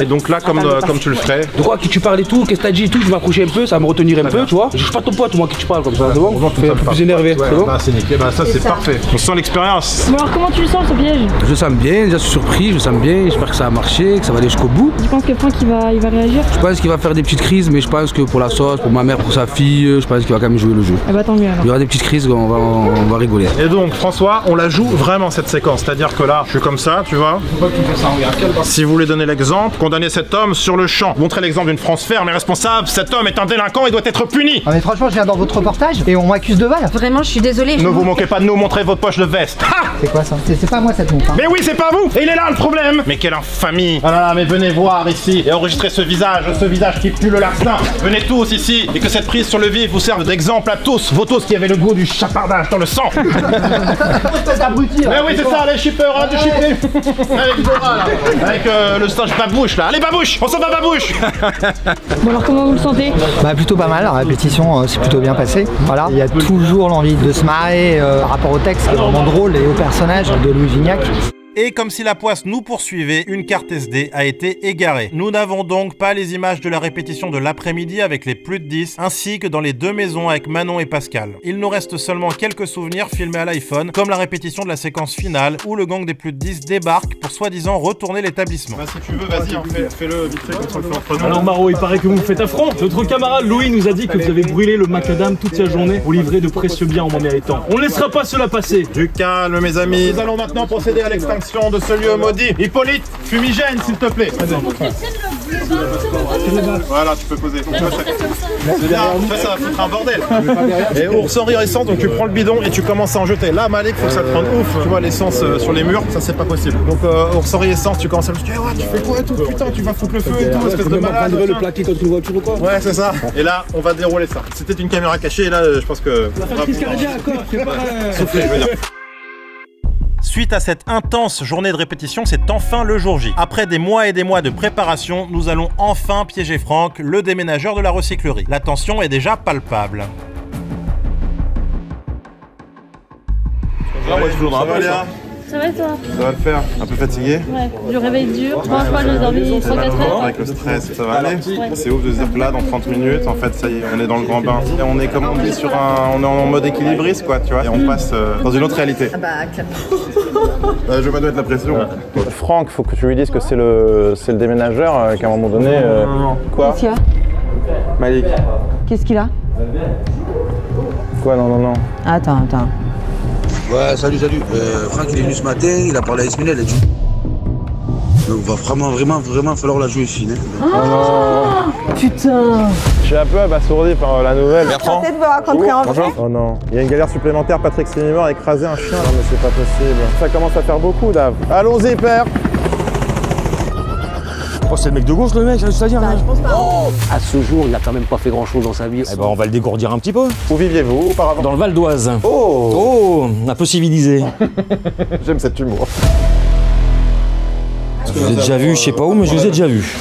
Et donc là, comme tu le ferais. De quoi qui tu parles et tout, qu'est-ce que t'as dit et tout, je m'approcher un peu, ça va me retenir un peu, tu vois. Je suis pas ton pote, moi, qui tu parles comme ça, c'est bon? Tu fais un peu plus énervé, c'est bon? Bah c'est nickel, bah ça c'est parfait. On sent l'expérience. Bon alors comment tu le sens ce piège? Je le sens bien, déjà je suis surpris, je le sens bien, j'espère que ça va marcher, que ça va aller jusqu'au bout. Tu penses que Franck il va réagir? Je pense qu'il va faire des petites crises, mais je pense que pour la sauce, pour ma mère, pour sa fille, je pense qu'il va quand même jouer le jeu. Eh bah tant mieux alors. Il y aura des petites crises, on on va rigoler. Et donc François, on la joue vraiment cette séquence, c'est-à-dire que là, je suis comme ça, tu vois. Si vous voulez donner l'exemple, condamner cet homme sur le champ, montrer l'exemple d'une France ferme et responsable, cet homme est un délinquant et doit être puni. Ah mais franchement, je viens dans votre reportage et on m'accuse de vol. Vraiment, je suis désolée. Ne vous moquez pas de nous, montrez votre poche de veste. C'est quoi ça? C'est pas moi cette montre. Hein. Mais oui, c'est pas vous. Et il est là le problème. Mais quelle infamie. Ah là là, mais venez voir ici et enregistrez ce visage qui pue le larcin. Venez tous ici et que cette prise sur le vif vous serve d'exemple à tous, vos tous qui avaient le goût du chapardage dans le sang. Mais oui, c'est ça, les shippers, hein, du shipper. Avec Dora, là. Avec le stage babouche, là. Allez, babouche, on s'en va, babouche. Bon, alors comment vous le sentez? Bah plutôt pas mal, la répétition c'est plutôt bien passé. Voilà, il y a toujours l'envie de se marrer par rapport au texte qui est vraiment drôle et au personnage de Louis Vignac. Et comme si la poisse nous poursuivait, une carte SD a été égarée. Nous n'avons donc pas les images de la répétition de l'après-midi avec les plus de 10, ainsi que dans les deux maisons avec Manon et Pascal. Il nous reste seulement quelques souvenirs filmés à l'iPhone, comme la répétition de la séquence finale, où le gang des plus de 10 débarque pour soi-disant retourner l'établissement. Bah si tu veux, vas-y, fais-le vite fait, comme ça le fait entre nous. Alors Maro, il paraît que vous me faites affront. Notre camarade Louis nous a dit que vous avez brûlé le macadam toute sa journée pour livrer de précieux biens en m'en méritant. On ne laissera pas cela passer. Du calme, mes amis. Nous allons maintenant procéder à l'extinction de ce lieu maudit. Hippolyte, fumigène, s'il te plaît. Voilà, tu peux poser. C'est bien, ça va foutre un bordel. Et ours en rire essence, donc tu prends le bidon et tu commences à en jeter. Là, Malik, faut que ça te prenne ouf. Tu vois l'essence sur les murs, ça c'est pas possible. Donc ours en rire essence, tu commences à me dire, ouais, tu fais quoi et tout, putain, tu vas foutre le feu et tout, espèce de malade. Le plaquer contre une voiture ou quoi? Ouais, c'est ça. Et là, on va dérouler ça. C'était une caméra cachée et là, je pense que... Soufflez, je veux dire. Suite à cette intense journée de répétition, c'est enfin le jour J. Après des mois et des mois de préparation, nous allons enfin piéger Franck, le déménageur de la recyclerie. La tension est déjà palpable. Là, moi, toujours dans la poche. Ça va toi? Ça va le faire. Un peu fatigué? Ouais, le réveil dur. Moi, je crois que j'ai dormi 104 heures. Avec le stress, ça va aller? Ouais. C'est ouf de se dire que là, dans 30 minutes, en fait, ça y est, on est dans le grand bain. Et on est, comme on dit, on est en mode équilibriste, quoi, tu vois. Et on passe dans une autre réalité. Ah bah, clairement. Je vais pas te mettre la pression. Franck, faut que tu lui dises que c'est le déménageur qu'à un moment donné... Quoi? Qu'est-ce qu'il y a? Malik. Qu'est-ce qu'il a? Quoi? Non. Attends. Ouais, salut. Franck il est venu ce matin, il a parlé à Esmina, il a dit. Donc va vraiment falloir la jouer fine. Hein. Oh, putain! Je suis un peu abasourdi par la nouvelle. Bertrand, peut-être vous rencontrer en vrai. Oh non, il y a une galère supplémentaire, Patrick Sémimor a écrasé un chien. Non mais c'est pas possible. Ça commence à faire beaucoup, Dave. Allons-y, père! Oh, c'est le mec de gauche, le mec, c'est-à-dire. Bah, je pense pas. Oh, À ce jour, il a quand même pas fait grand-chose dans sa vie. eh ben, on va le dégourdir un petit peu. Où viviez-vous auparavant? Dans le Val d'Oise. Oh, un peu civilisé. J'aime cet humour. Je vous ai déjà vu, je sais pas où, mais je vous ai déjà vu.